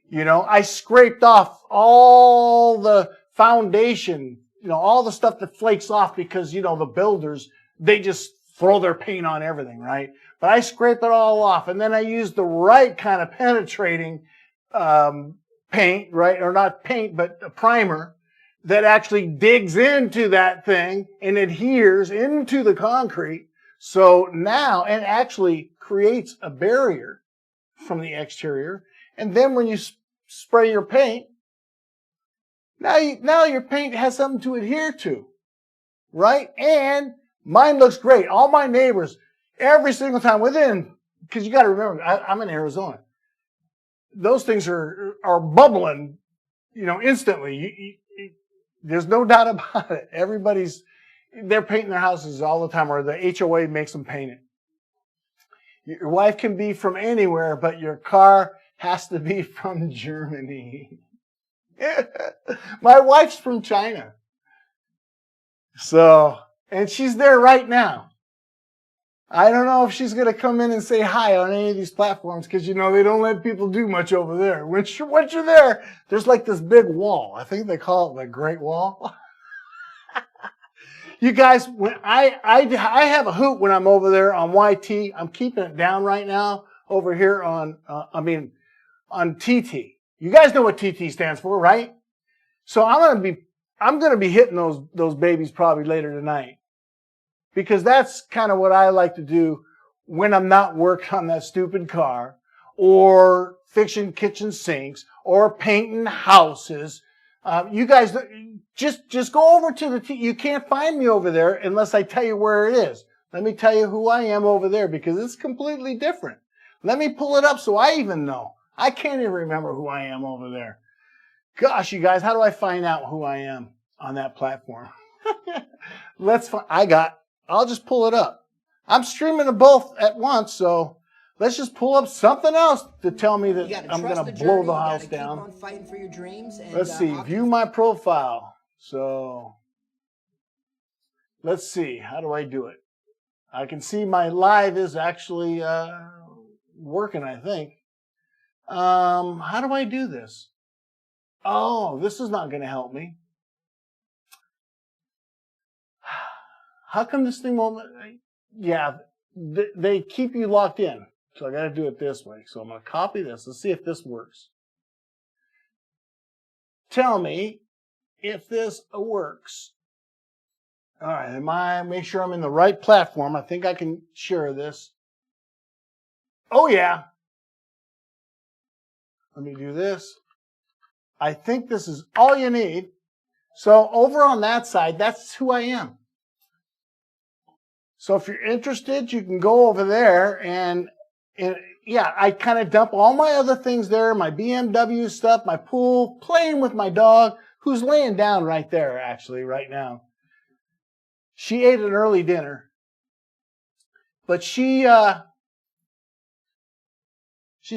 You know, I scraped off all the foundation, you know, all the stuff that flakes off because, you know, the builders, they just throw their paint on everything, right? But I scrape it all off, and then I use the right kind of penetrating paint, right? Or not paint, but a primer that actually digs into that thing and adheres into the concrete. So now, and actually creates a barrier from the exterior. And then when you spray your paint, now your paint has something to adhere to, right? And mine looks great. All my neighbors, every single time because you got to remember, I'm in Arizona. Those things are bubbling, you know, instantly. There's no doubt about it. They're painting their houses all the time, or the HOA makes them paint it. Your wife can be from anywhere, but your car has to be from Germany. My wife's from China. So, and she's there right now. I don't know if she's going to come in and say hi on any of these platforms because, you know, they don't let people do much over there. Once you're there, there's like this big wall. I think they call it the Great Wall. You guys, when I have a hoot when I'm over there on YT. I'm keeping it down right now over here on TT. You guys know what TT stands for, right? So I'm going to be hitting those babies probably later tonight. Because that's kind of what I like to do when I'm not working on that stupid car, or fixing kitchen sinks, or painting houses. You guys just go over to the you can't find me over there unless I tell you where it is. Let me tell you who I am over there because it's completely different. Let me pull it up so I even know. I can't even remember who I am over there. Gosh, you guys, how do I find out who I am on that platform? I'll just pull it up. I'm streaming them both at once, so Let's just pull up something else to tell me that I'm going to blow the house down. You gotta keep on fighting for your dreams. And, let's see, view my profile. So, let's see, how do I do it? I can see my live is actually working, I think. How do I do this? Oh, this is not going to help me. How come this thing won't? Yeah, they keep you locked in. So I got to do it this way. So I'm going to copy this. Let's see if this works. Tell me if this works. All right, make sure I'm in the right platform. I think I can share this. Oh yeah. Let me do this. I think this is all you need. So over on that side, that's who I am. So if you're interested, you can go over there and yeah, I kind of dump all my other things there, my BMW stuff, my pool, playing with my dog, who's laying down right there, actually, right now. She ate an early dinner, but she's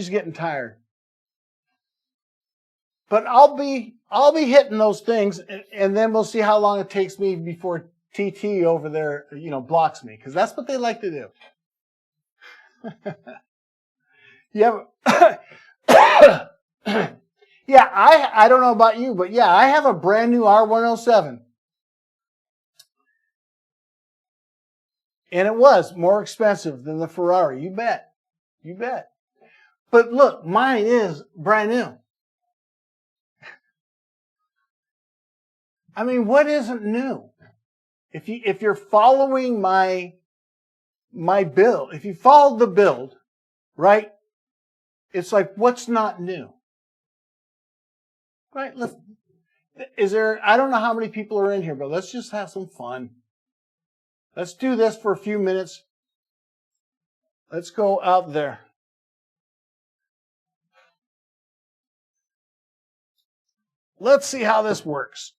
getting tired. But I'll be hitting those things, and then we'll see how long it takes me before TT over there, blocks me, because that's what they like to do. Yeah. Yeah, I don't know about you, but yeah, I have a brand new R107. And it was more expensive than the Ferrari. You bet. You bet. But look, mine is brand new. I mean, what isn't new? If you're following my build, if you follow the build, right? It's like, what's not new? Right? I don't know how many people are in here, but let's just have some fun. Let's do this for a few minutes. Let's go out there. Let's see how this works.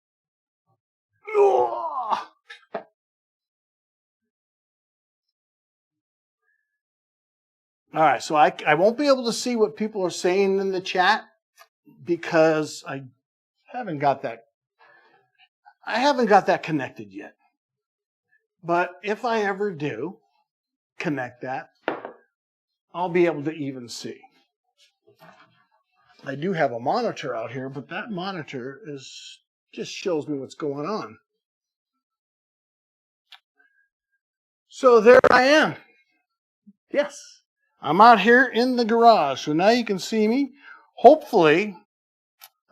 All right, so I won't be able to see what people are saying in the chat because I haven't got that connected yet. But if I ever do connect that, I'll be able to even see. I do have a monitor out here, but that monitor just shows me what's going on. So there I am. Yes, I'm out here in the garage. So now you can see me. Hopefully,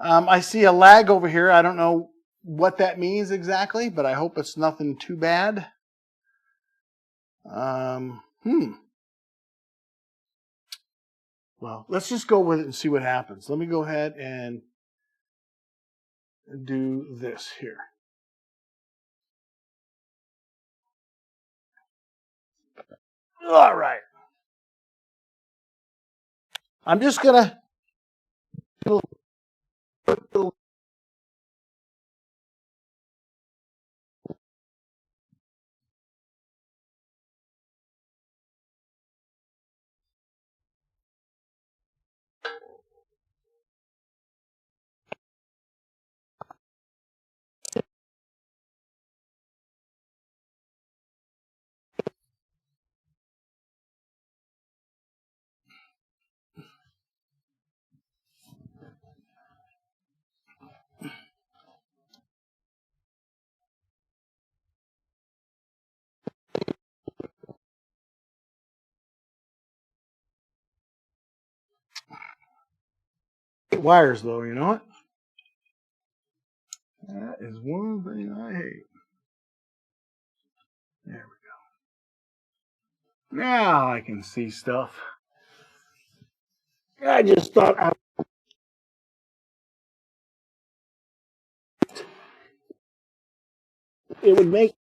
I see a lag over here. I don't know what that means exactly, but I hope it's nothing too bad. Well, let's just go with it and see what happens. Let me go ahead and do this here. All right. I'm just going to wires, though, you know what? That is one thing I hate. There we go. Now I can see stuff. I just thought it would make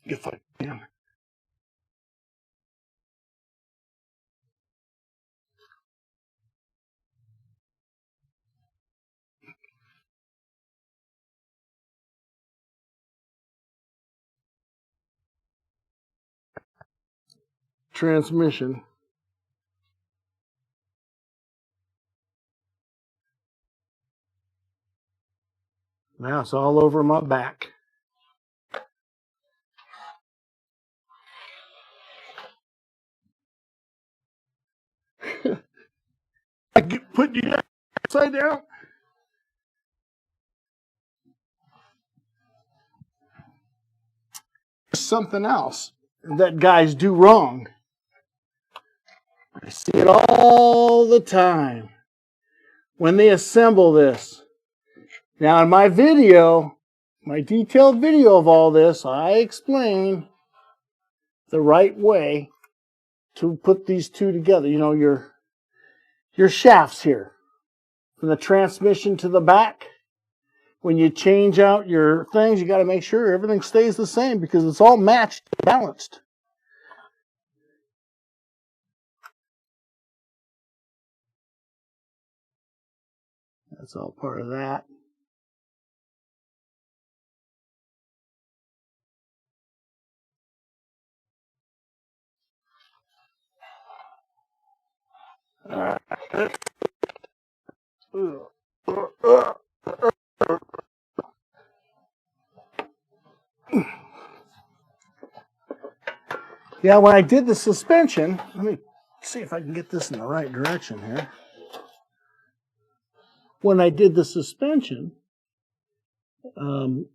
If I can. Transmission. Now it's all over my back. I put you upside down. Something else that guys do wrong. I see it all the time when they assemble this. Now in my video, my detailed video of all this, I explain the right way to put these two together. You know, your shafts here, from the transmission to the back. When you change out your things, you got to make sure everything stays the same because it's all matched, balanced. That's all part of that. Yeah, when I did the suspension, let me see if I can get this in the right direction here. When I did the suspension,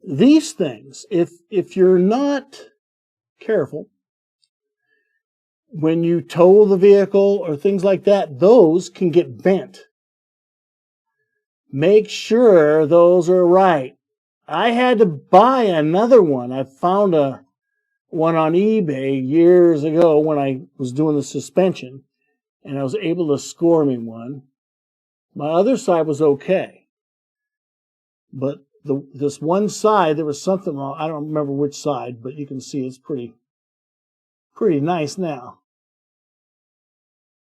these things, if you're not careful, when you tow the vehicle or things like that, those can get bent. Make sure those are right. I had to buy another one. I found one on eBay years ago when I was doing the suspension, and I was able to score me one. My other side was okay, but this one side, there was something wrong. I don't remember which side, but you can see it's pretty nice now.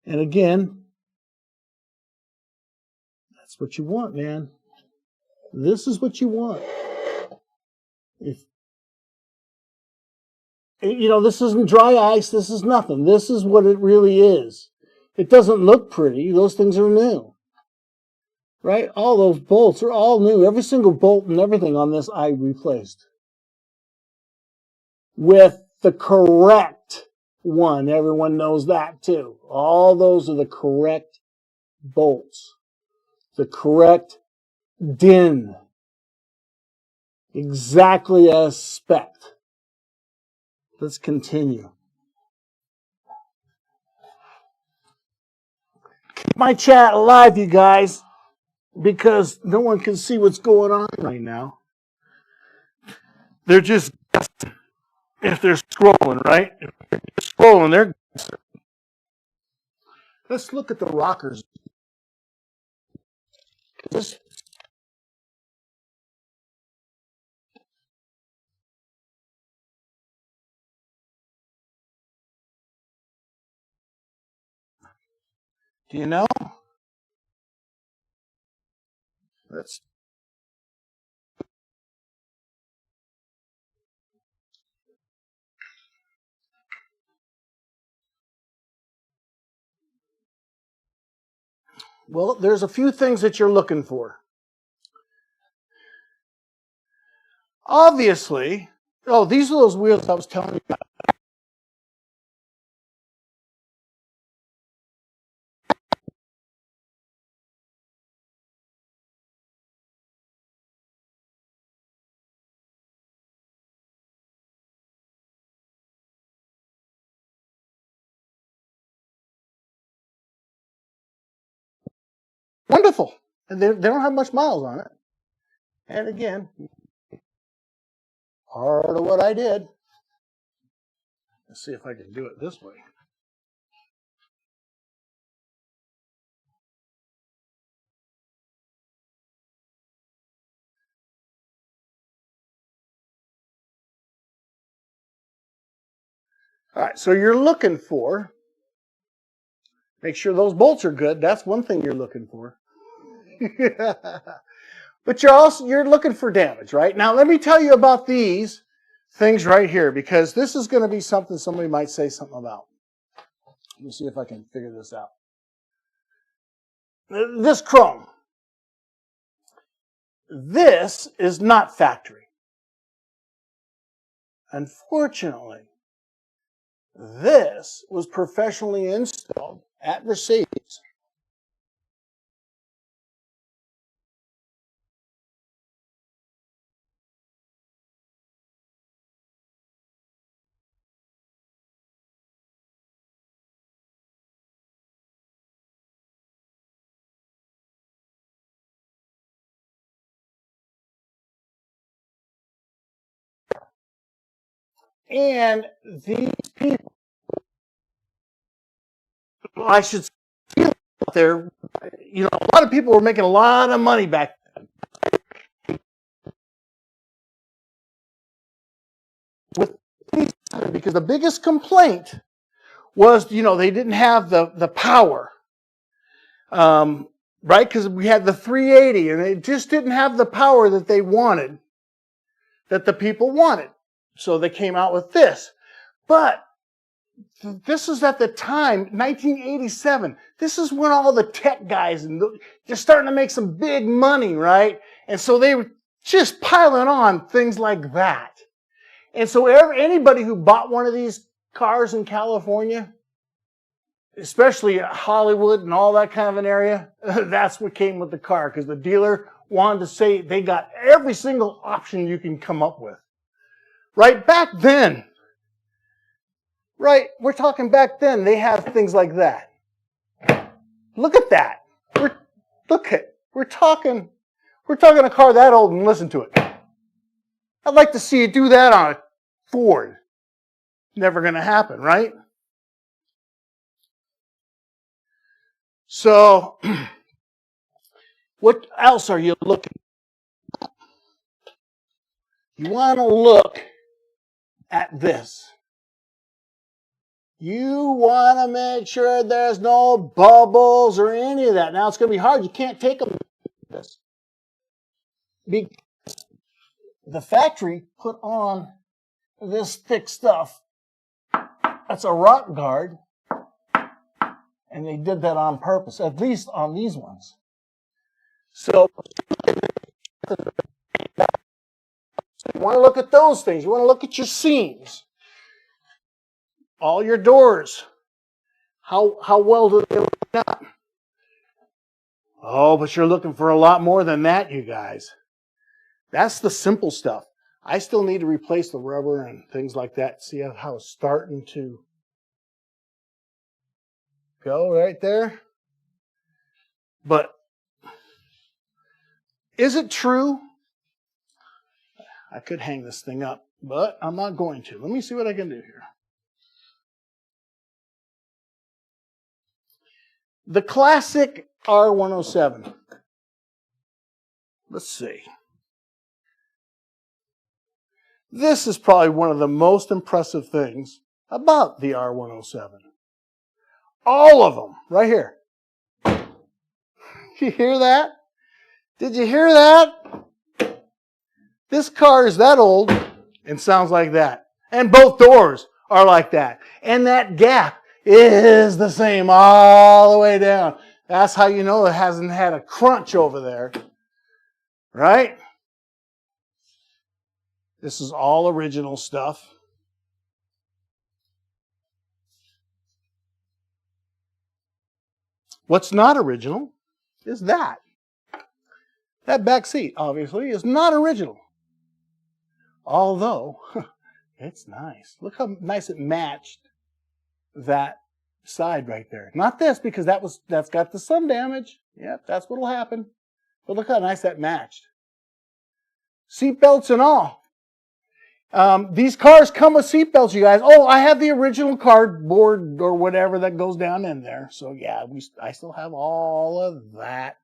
And again, that's what you want, man. This is what you want. If you know, this isn't dry ice, this is nothing. This is what it really is. It doesn't look pretty. Those things are new. Right? All those bolts are all new. Every single bolt and everything on this I replaced. With the correct one. Everyone knows that too. All those are the correct bolts. The correct DIN. Exactly as spec. Let's continue. Keep my chat alive, you guys, because no one can see what's going on right now. They're just, if they're scrolling, right? If they're scrolling, they're... Let's look at the rockers. This... Do you know? Let's... Well, there's a few things that you're looking for. Obviously, oh, these are those wheels I was telling you about. wonderful. And they don't have much miles on it. And again, part of what I did. Let's see if I can do it this way. All right, so you're looking for, make sure those bolts are good. That's one thing you're looking for. But you're looking for damage, right? Now let me tell you about these things right here, because this is going to be something somebody might say something about. Let me see if I can figure this out. This chrome. This is not factory. Unfortunately, this was professionally installed at Mercedes. And these people, well, I should say out there, you know, a lot of people were making a lot of money back then with these, because the biggest complaint was, you know, they didn't have the power, right? Because we had the 380 and it just didn't have the power that they wanted, that the people wanted. So they came out with this. But this is at the time, 1987. This is when all the tech guys and they're starting to make some big money, right? And so they were just piling on things like that. And so anybody who bought one of these cars in California, especially Hollywood and all that kind of an area, that's what came with the car, because the dealer wanted to say they got every single option you can come up with. Right back then, right, we're talking back then, they have things like that. Look at that. We're talking a car that old, and listen to it. I'd like to see you do that on a Ford. Never going to happen, right? So, what else are you looking at? You want to look at this. You want to make sure there's no bubbles or any of that. Now, it's going to be hard. You can't take them like this. Because the factory put on this thick stuff. That's a rock guard. And they did that on purpose, at least on these ones. So, you want to look at those things. You want to look at your seams. All your doors. How well do they line up? Oh, but you're looking for a lot more than that, you guys. That's the simple stuff. I still need to replace the rubber and things like that. See how it's starting to go right there? But is it true? I could hang this thing up, but I'm not going to. Let me see what I can do here. The classic R107. Let's see. This is probably one of the most impressive things about the R107. All of them, right here. You hear that? Did you hear that? This car is that old and sounds like that. And both doors are like that. And that gap is the same all the way down. That's how you know it hasn't had a crunch over there. Right? This is all original stuff. What's not original is that. That back seat, obviously, is not original. Although, it's nice. Look how nice it matched that side right there. Not this, because that's got the sun damage. Yep, that's what'll happen. But look how nice that matched. Seat belts and all. These cars come with seat belts, you guys. Oh, I have the original cardboard or whatever that goes down in there. So yeah, I still have all of that.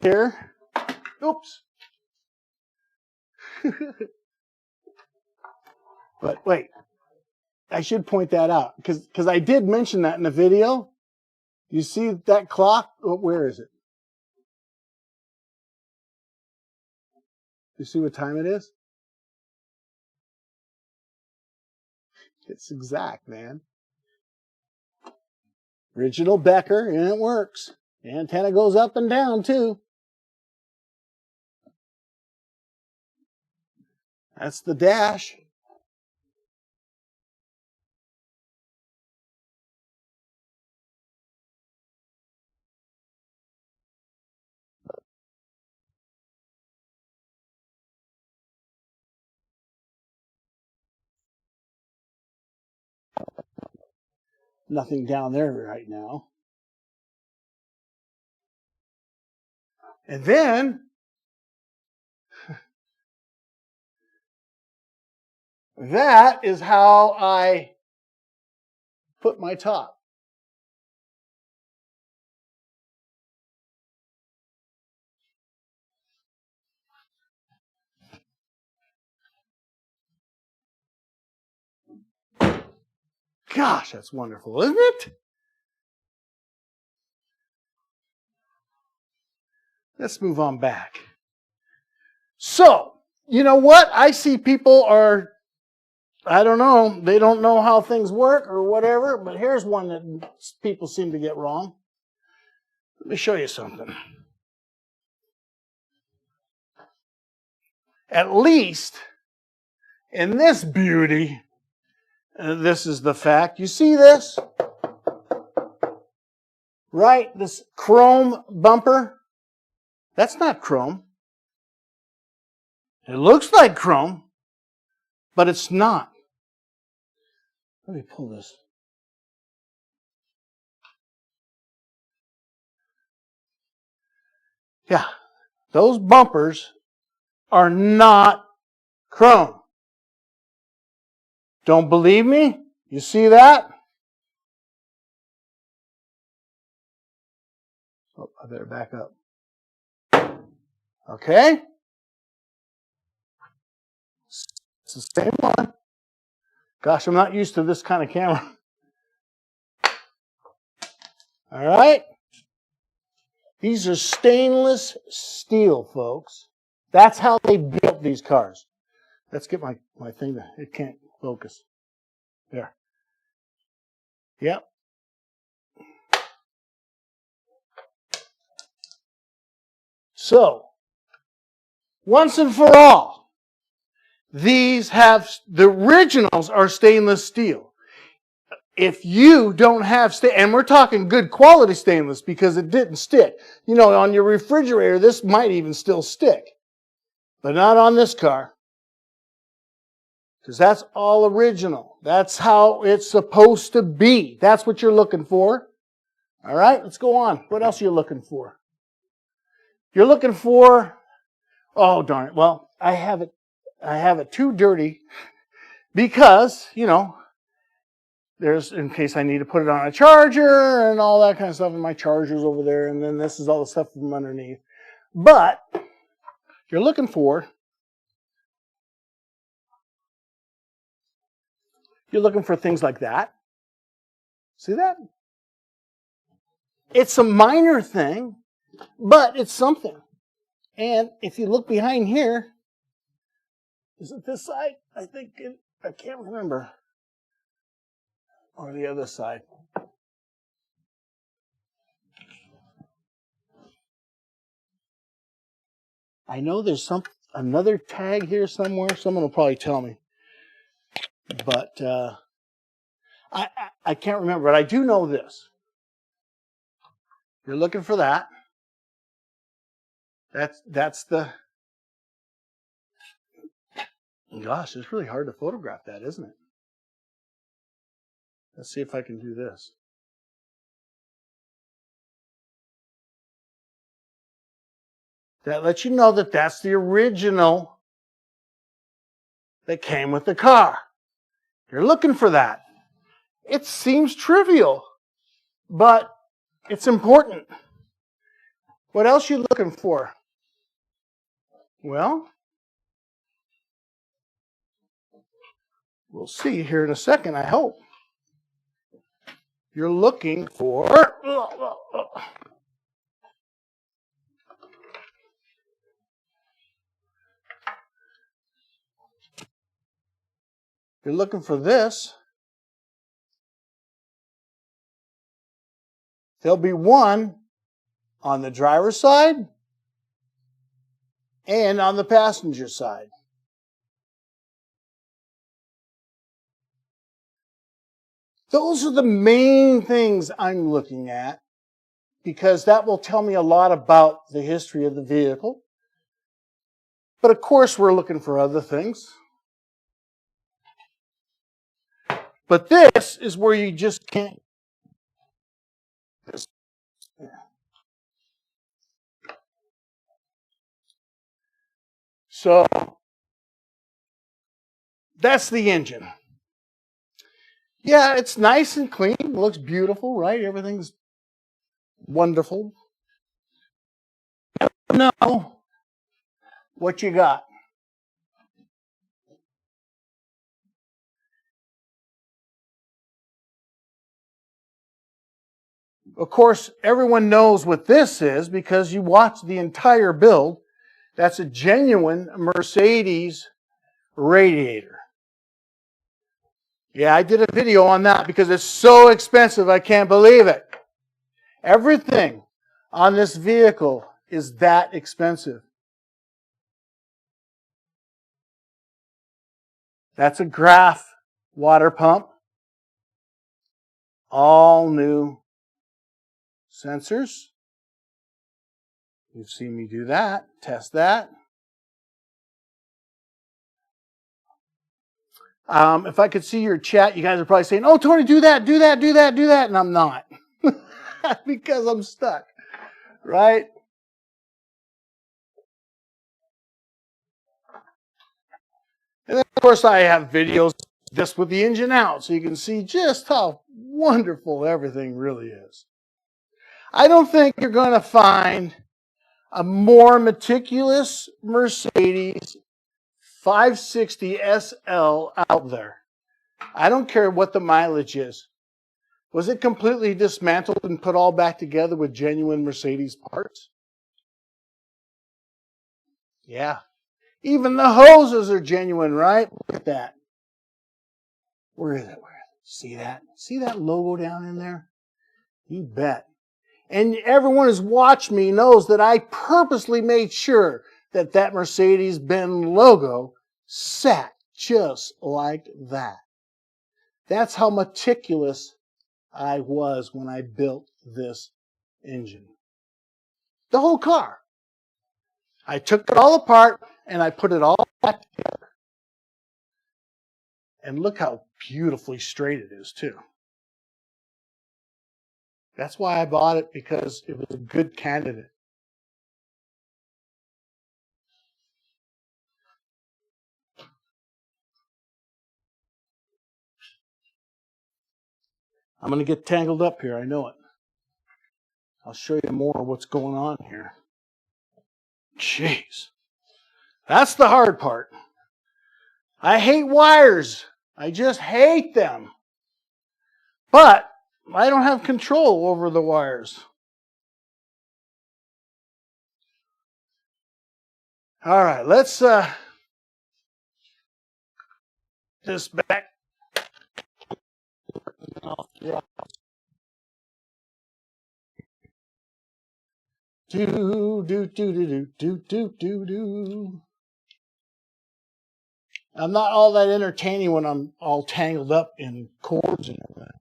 Here. Oops. But wait, I should point that out because I did mention that in the video. You see that clock? Oh, where is it? You see what time it is? It's exact, man. Original Becker, and it works. The antenna goes up and down too. That's the dash. Nothing down there right now. And then that is how I put my top. Gosh, that's wonderful, isn't it? Let's move on back. So, you know what? I see people are, I don't know, they don't know how things work or whatever, but here's one that people seem to get wrong. Let me show you something. At least in this beauty, this is the fact. You see this? Right? This chrome bumper? That's not chrome. It looks like chrome, but it's not. Let me pull this. Yeah, those bumpers are not chrome. Don't believe me? You see that? Oh, I better back up. Okay. It's the same one. Gosh, I'm not used to this kind of camera. All right. These are stainless steel, folks. That's how they built these cars. Let's get my thing to, it can't focus. There. Yep. So, once and for all, these have, the originals are stainless steel. If you don't have, and we're talking good quality stainless because it didn't stick. You know, on your refrigerator, this might even still stick. But not on this car. Because that's all original. That's how it's supposed to be. That's what you're looking for. All right, let's go on. What else are you looking for? You're looking for, oh darn it, well, I have it too dirty because, you know, there's, in case I need to put it on a charger and all that kind of stuff, and my charger's over there, and then this is all the stuff from underneath. But you're looking for things like that. See that? It's a minor thing, but it's something. And if you look behind here, is it this side? I can't remember. Or the other side. I know there's another tag here somewhere. Someone will probably tell me. But I can't remember, but I do know this. You're looking for that. That's the... Gosh, it's really hard to photograph that, isn't it? Let's see if I can do this. That lets you know that that's the original that came with the car. You're looking for that. It seems trivial, but it's important. What else are you looking for? Well, we'll see here in a second, I hope. You're looking for... You're looking for this. There'll be one on the driver's side and on the passenger side. Those are the main things I'm looking at because that will tell me a lot about the history of the vehicle. But of course, we're looking for other things. But this is where you just can't. So that's the engine. Yeah, it's nice and clean. It looks beautiful, right? Everything's wonderful. Know what you got. Of course, everyone knows what this is because you watch the entire build. That's a genuine Mercedes radiator. Yeah, I did a video on that because it's so expensive, I can't believe it. Everything on this vehicle is that expensive. That's a Graph water pump. All new sensors. You've seen me do that, test that. If I could see your chat, you guys are probably saying, oh, Tony, do that, do that, do that, do that. And I'm not. Because I'm stuck. Right? And then, of course, I have videos just with the engine out, so you can see just how wonderful everything really is. I don't think you're going to find a more meticulous Mercedes 560 SL out there. I don't care what the mileage is. Was it completely dismantled and put all back together with genuine Mercedes parts? Yeah. Even the hoses are genuine, right? Look at that. Where is it? See that? See that logo down in there? You bet. And everyone who's watched me knows that I purposely made sure that that Mercedes-Benz logo sat just like that. That's how meticulous I was when I built this engine. The whole car. I took it all apart and I put it all back together. And look how beautifully straight it is too. That's why I bought it, because it was a good candidate. I'm going to get tangled up here, I know it. I'll show you more of what's going on here. Jeez. That's the hard part. I hate wires. I just hate them. But I don't have control over the wires. All right, let's this back. Do. I'm not all that entertaining when I'm all tangled up in cords and everything.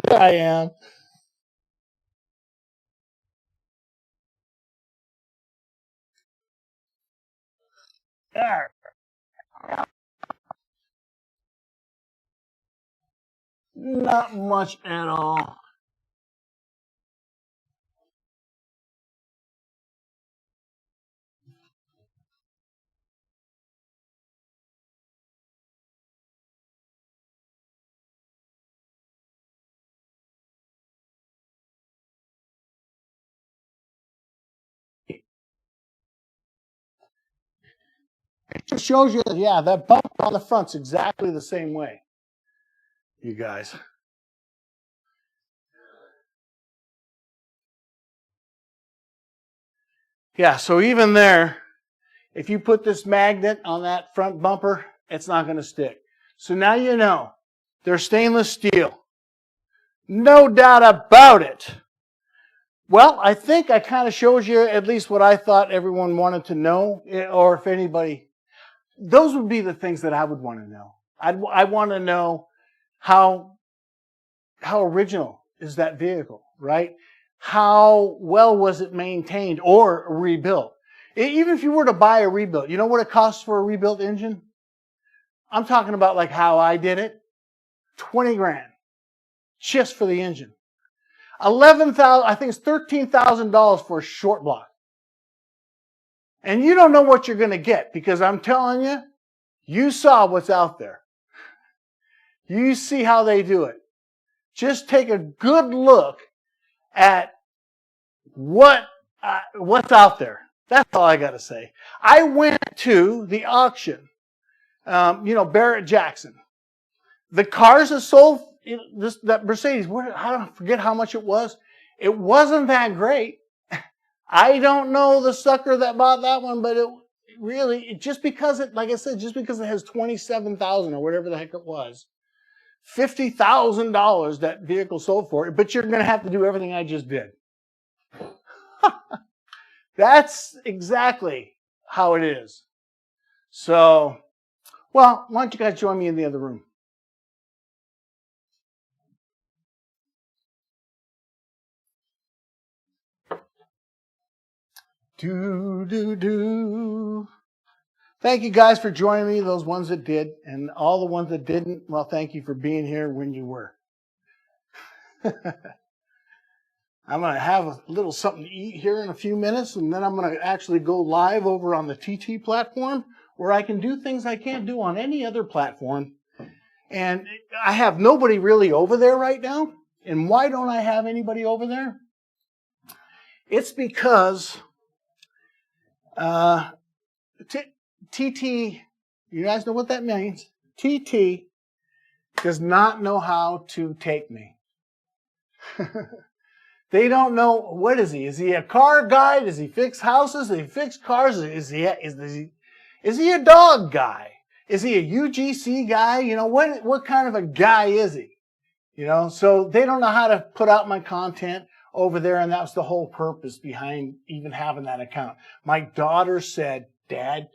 There I am. Not much at all. It just shows you that, yeah, that bump on the front's exactly the same way, you guys. Yeah, so even there, if you put this magnet on that front bumper, it's not going to stick. So now you know, they're stainless steel. No doubt about it. Well, I think I kind of showed you at least what I thought everyone wanted to know, or if anybody, those would be the things that I would want to know. I want to know how original is that vehicle, right? How well was it maintained or rebuilt? Even if you were to buy a rebuilt, you know what it costs for a rebuilt engine? I'm talking about like how I did it. 20 grand just for the engine. 11,000, I think it's $13,000 for a short block. And you don't know what you're going to get because I'm telling you, you saw what's out there. You see how they do it. Just take a good look at what's out there. That's all I got to say. I went to the auction, Barrett Jackson. The cars that sold that Mercedes, I don't forget how much it was. It wasn't that great. I don't know the sucker that bought that one, but just because it has 27,000 or whatever the heck it was, $50,000 that vehicle sold for it, but you're going to have to do everything I just did. That's exactly how it is. So, well, why don't you guys join me in the other room? Thank you guys for joining me, those ones that did, and all the ones that didn't, well, thank you for being here when you were. I'm going to have a little something to eat here in a few minutes, and then I'm going to actually go live over on the TT platform where I can do things I can't do on any other platform. And I have nobody really over there right now. And why don't I have anybody over there? It's because TT, you guys know what that means. TT does not know how to take me. They don't know, what is he? Is he a car guy? Does he fix houses? Does he fix cars? Is he a dog guy? Is he a UGC guy? You know, what kind of a guy is he? You know, so they don't know how to put out my content over there, and that was the whole purpose behind even having that account. My daughter said, Dad,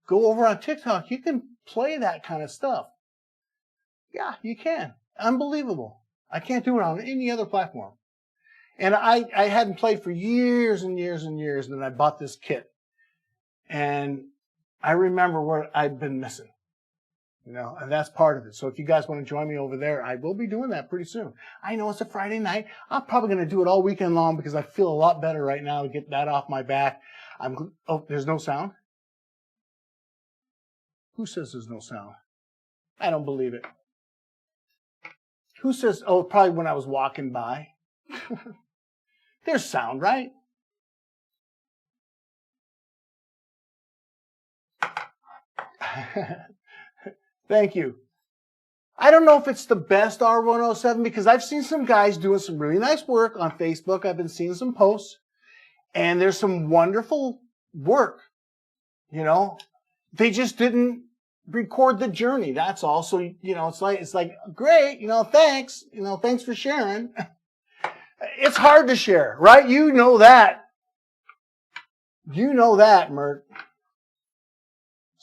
go over on TikTok. You can play that kind of stuff. Yeah, you can. Unbelievable. I can't do it on any other platform. And I hadn't played for years and years and years, and then I bought this kit. And I remember what I'd been missing. You know, and that's part of it. So if you guys want to join me over there, I will be doing that pretty soon. I know it's a Friday night. I'm probably going to do it all weekend long because I feel a lot better right now to get that off my back. Oh, there's no sound? Who says there's no sound? I don't believe it. Who says, oh, probably when I was walking by. There's sound, right? Thank you. I don't know if it's the best R107 because I've seen some guys doing some really nice work on Facebook. I've been seeing some posts, and there's some wonderful work. You know, they just didn't record the journey. That's all. So, you know, it's like great. You know, thanks. You know, thanks for sharing. It's hard to share, right? You know that. You know that, Mert.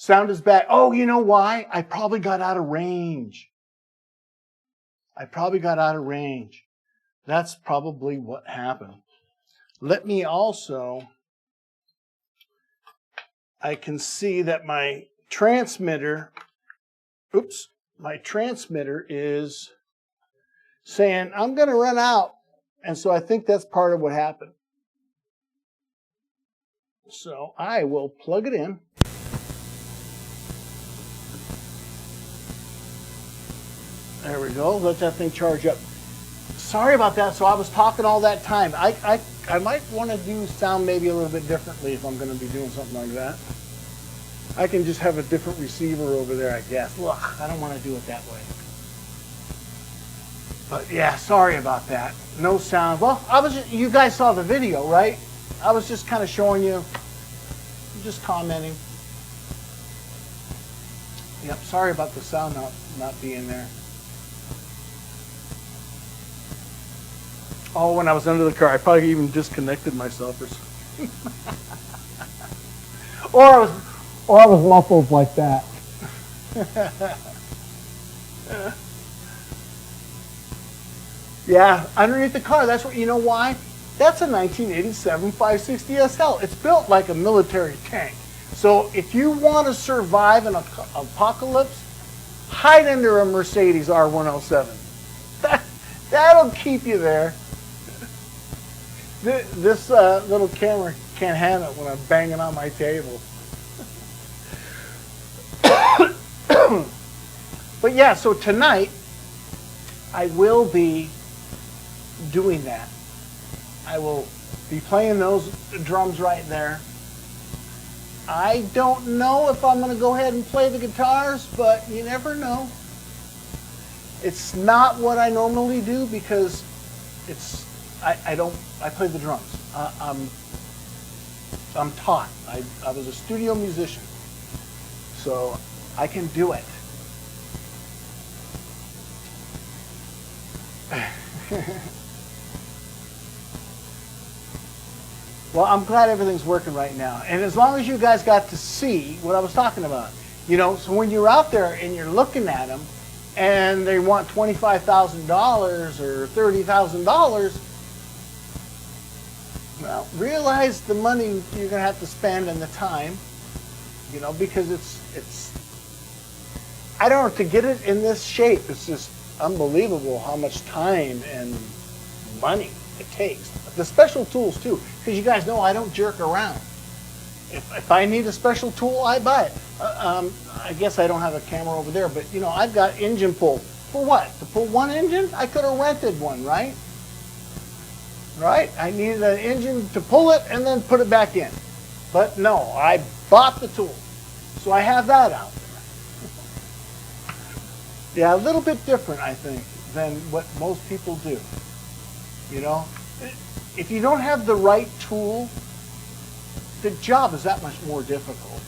Sound is bad. Oh, you know why? I probably got out of range. That's probably what happened. Let me also, I can see that my transmitter, my transmitter is saying, I'm going to run out. And so I think that's part of what happened. So I will plug it in. There we go. Let that thing charge up. Sorry about that. So I was talking all that time. I might want to do sound maybe a little bit differently if I'm going to be doing something like that. I can just have a different receiver over there, I guess. Ugh, I don't want to do it that way. But yeah, sorry about that. No sound. Well, you guys saw the video, right? I was just kind of showing you, just commenting. Yep, sorry about the sound not being there. Oh, when I was under the car, I probably even disconnected myself or something. or I was muffled like that. Yeah, underneath the car. That's what, you know why? That's a 1987 560 SL. It's built like a military tank. So if you want to survive an apocalypse, hide under a Mercedes R107. That'll keep you there. This little camera can't handle it when I'm banging on my table. But yeah, so tonight I will be doing that. I will be playing those drums right there. I don't know if I'm going to go ahead and play the guitars, but you never know. It's not what I normally do because I play the drums. I'm taught. I was a studio musician, so I can do it. Well, I'm glad everything's working right now. And as long as you guys got to see what I was talking about, you know, so when you're out there and you're looking at them and they want $25,000 or $30,000, well, realize the money you're going to have to spend and the time, you know, because it's, I don't know, to get it in this shape, it's just unbelievable how much time and money it takes. The special tools too, because you guys know I don't jerk around. If I need a special tool, I buy it. I guess I don't have a camera over there, but you know, I've got engine pull. For what? To pull one engine? I could have rented one, right? Right? I needed an engine to pull it and then put it back in. But no, I bought the tool. So I have that out there. Yeah, a little bit different, I think, than what most people do. You know? If you don't have the right tool, the job is that much more difficult.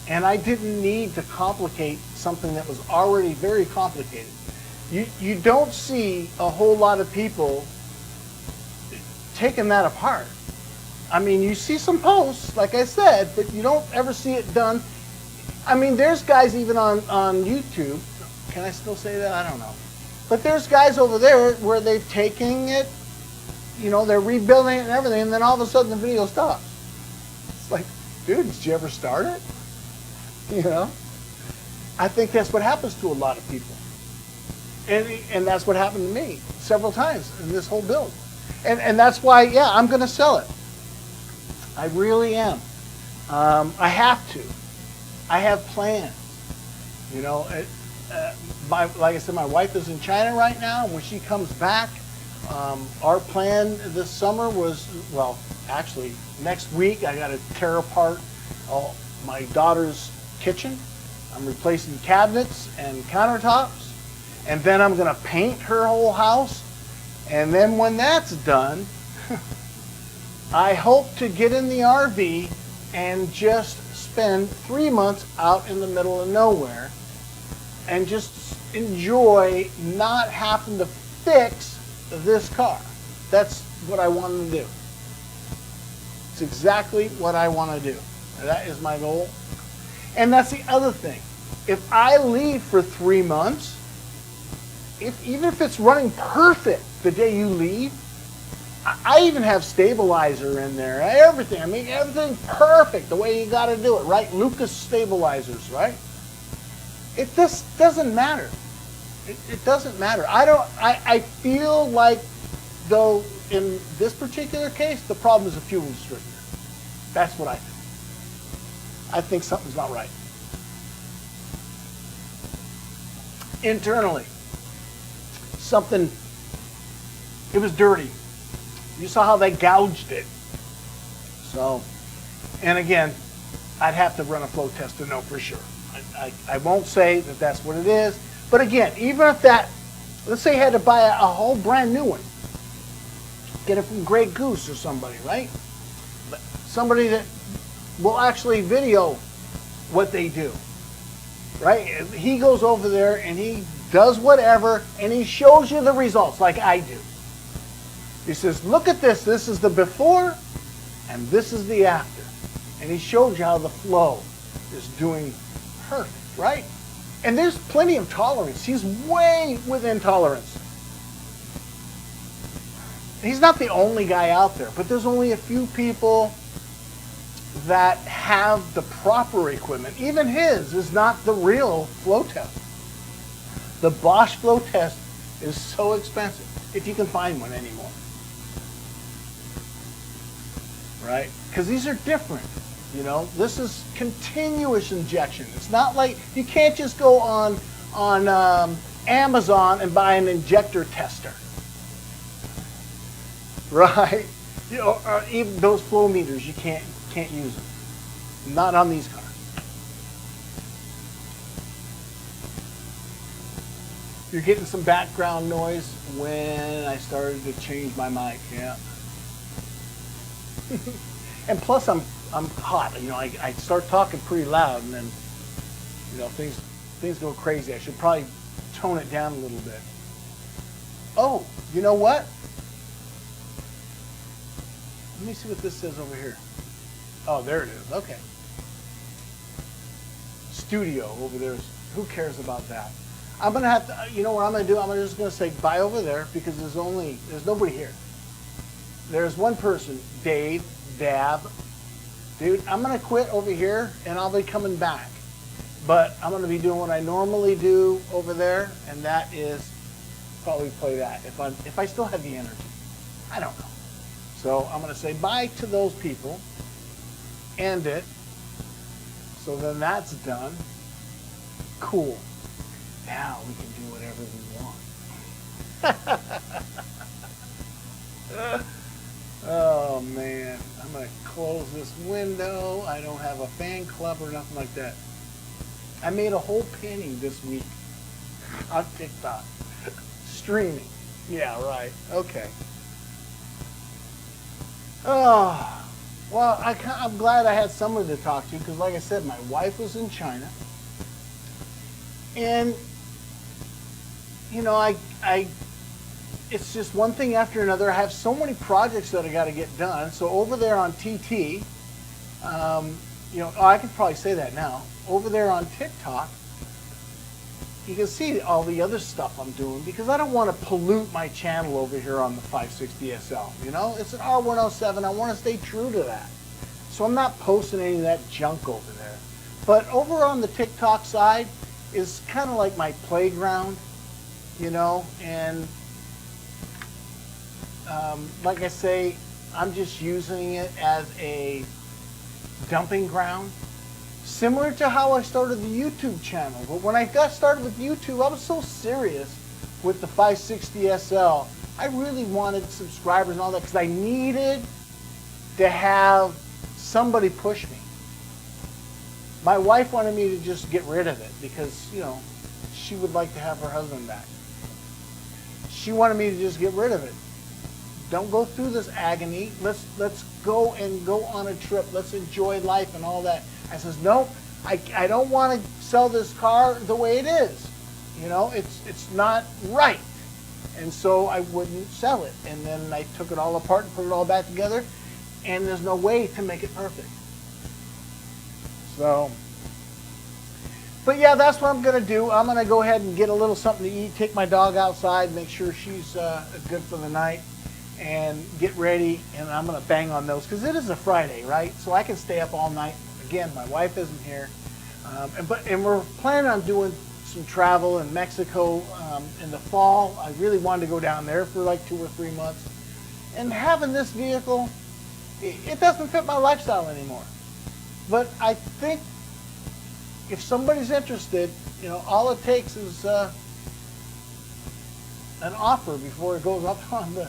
And I didn't need to complicate something that was already very complicated. You don't see a whole lot of people taking that apart. I mean, you see some posts, like I said, but you don't ever see it done. I mean, there's guys even on YouTube. Can I still say that? I don't know. But there's guys over there where they've taken it, you know, they're rebuilding it and everything, and then all of a sudden the video stops. It's like, dude, did you ever start it? You know? I think that's what happens to a lot of people. And that's what happened to me several times in this whole build. And that's why, yeah, I'm going to sell it. I really am. I have to. I have plans. You know, like I said, my wife is in China right now. When she comes back, our plan this summer was, well, actually, next week I got to tear apart my daughter's kitchen. I'm replacing cabinets and countertops. And then I'm going to paint her whole house. And then when that's done, I hope to get in the RV and just spend 3 months out in the middle of nowhere and just enjoy not having to fix this car. That's what I want to do. It's exactly what I want to do. That is my goal. And that's the other thing. If I leave for 3 months, even if it's running perfect the day you leave, I even have stabilizer in there, everything. I mean, everything perfect the way you got to do it, right? Lucas stabilizers, right? It just doesn't matter. It doesn't matter. I feel like, though, in this particular case, the problem is a fuel restrictor. That's what I think. I think something's not right. Internally, something, it was dirty. You saw how they gouged it. So, and again, I'd have to run a flow test to know for sure. I won't say that that's what it is. But again, even if that, let's say you had to buy a whole brand new one. Get it from Grey Goose or somebody, right? But somebody that will actually video what they do, right? He goes over there and he does whatever and he shows you the results like I do. He says, look at this. This is the before and this is the after. And he shows you how the flow is doing perfect, right? And there's plenty of tolerance. He's way within tolerance. He's not the only guy out there, but there's only a few people that have the proper equipment. Even his is not the real flow test. The Bosch flow test is so expensive, if you can find one anymore. Right? Because these are different. You know, this is continuous injection. It's not like, you can't just go on Amazon and buy an injector tester. Right? You know, even those flow meters, you can't use them. Not on these cars. You're getting some background noise when I started to change my mic, yeah. And plus I'm hot, you know, I start talking pretty loud and then, you know, things go crazy. I should probably tone it down a little bit. Oh, you know what? Let me see what this says over here. Oh, there it is, okay. Studio over there, who cares about that? I'm gonna have to, you know what I'm gonna do? I'm just gonna say bye over there because there's nobody here. There's one person, Dave, Dab. Dude, I'm going to quit over here and I'll be coming back. But I'm going to be doing what I normally do over there, and that is probably play that if I still have the energy. I don't know. So I'm going to say bye to those people, end it. So then that's done. Cool. Now we can do whatever we want. Oh man, I'm going to close this window. I don't have a fan club or nothing like that. I made a whole painting this week on TikTok. Streaming. Yeah, right. Okay. Oh, well, I'm glad I had someone to talk to because, like I said, my wife was in China. And, you know, it's just one thing after another. I have so many projects that I got to get done. So over there on TT, you know, I could probably say that now. Over there on TikTok, you can see all the other stuff I'm doing because I don't want to pollute my channel over here on the 560 SL. You know, it's an R107. I want to stay true to that. So I'm not posting any of that junk over there. But over on the TikTok side is kind of like my playground, you know, and like I say, I'm just using it as a dumping ground. Similar to how I started the YouTube channel. But when I got started with YouTube, I was so serious with the 560 SL. I really wanted subscribers and all that because I needed to have somebody push me. My wife wanted me to just get rid of it because, you know, she would like to have her husband back. She wanted me to just get rid of it. Don't go through this agony. Let's go on a trip. Let's enjoy life and all that. I says, nope, I don't want to sell this car the way it is. You know, it's not right. And so I wouldn't sell it. And then I took it all apart and put it all back together. And there's no way to make it perfect. So But yeah, that's what I'm going to do. I'm going to go ahead and get a little something to eat, take my dog outside, make sure she's good for the night, and get ready. And I'm going to bang on those because it is a Friday, right? So I can stay up all night. Again, my wife isn't here. And we're planning on doing some travel in Mexico in the fall. I really wanted to go down there for like 2 or 3 months. And having this vehicle, it doesn't fit my lifestyle anymore. But I think if somebody's interested, you know, all it takes is an offer before it goes up on the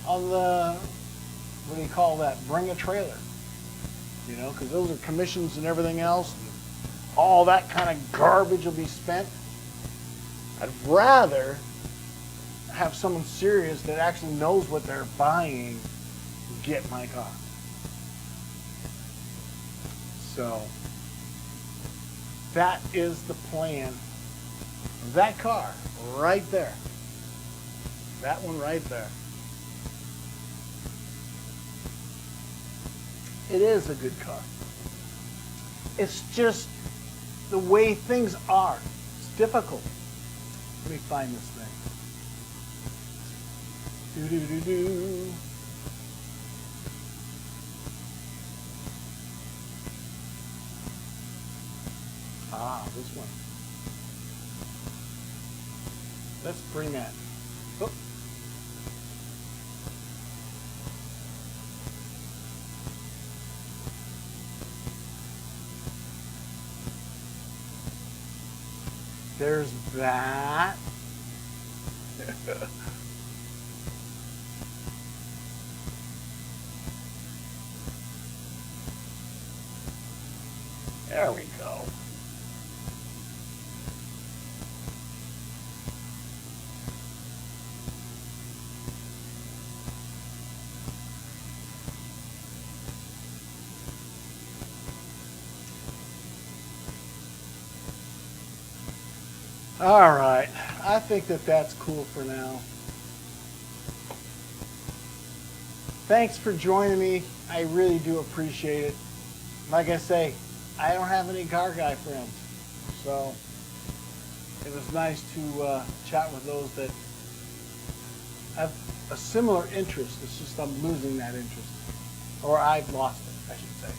what do you call that? Bring a trailer. You know, because those are commissions and everything else. And all that kind of garbage will be spent. I'd rather have someone serious that actually knows what they're buying get my car. So that is the plan. That car right there. That one right there. It is a good car. It's just the way things are. It's difficult. Let me find this thing. Do-do-do-do. Ah, this one. Let's bring that. Oh. There's that. There we go. All right, I think that that's cool for now. Thanks for joining me. I really do appreciate it. Like I say, I don't have any car guy friends, so it was nice to chat with those that have a similar interest. It's just I'm losing that interest, or I've lost it, I should say.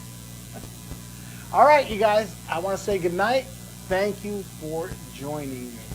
All right, you guys, I want to say good night. Thank you for joining me.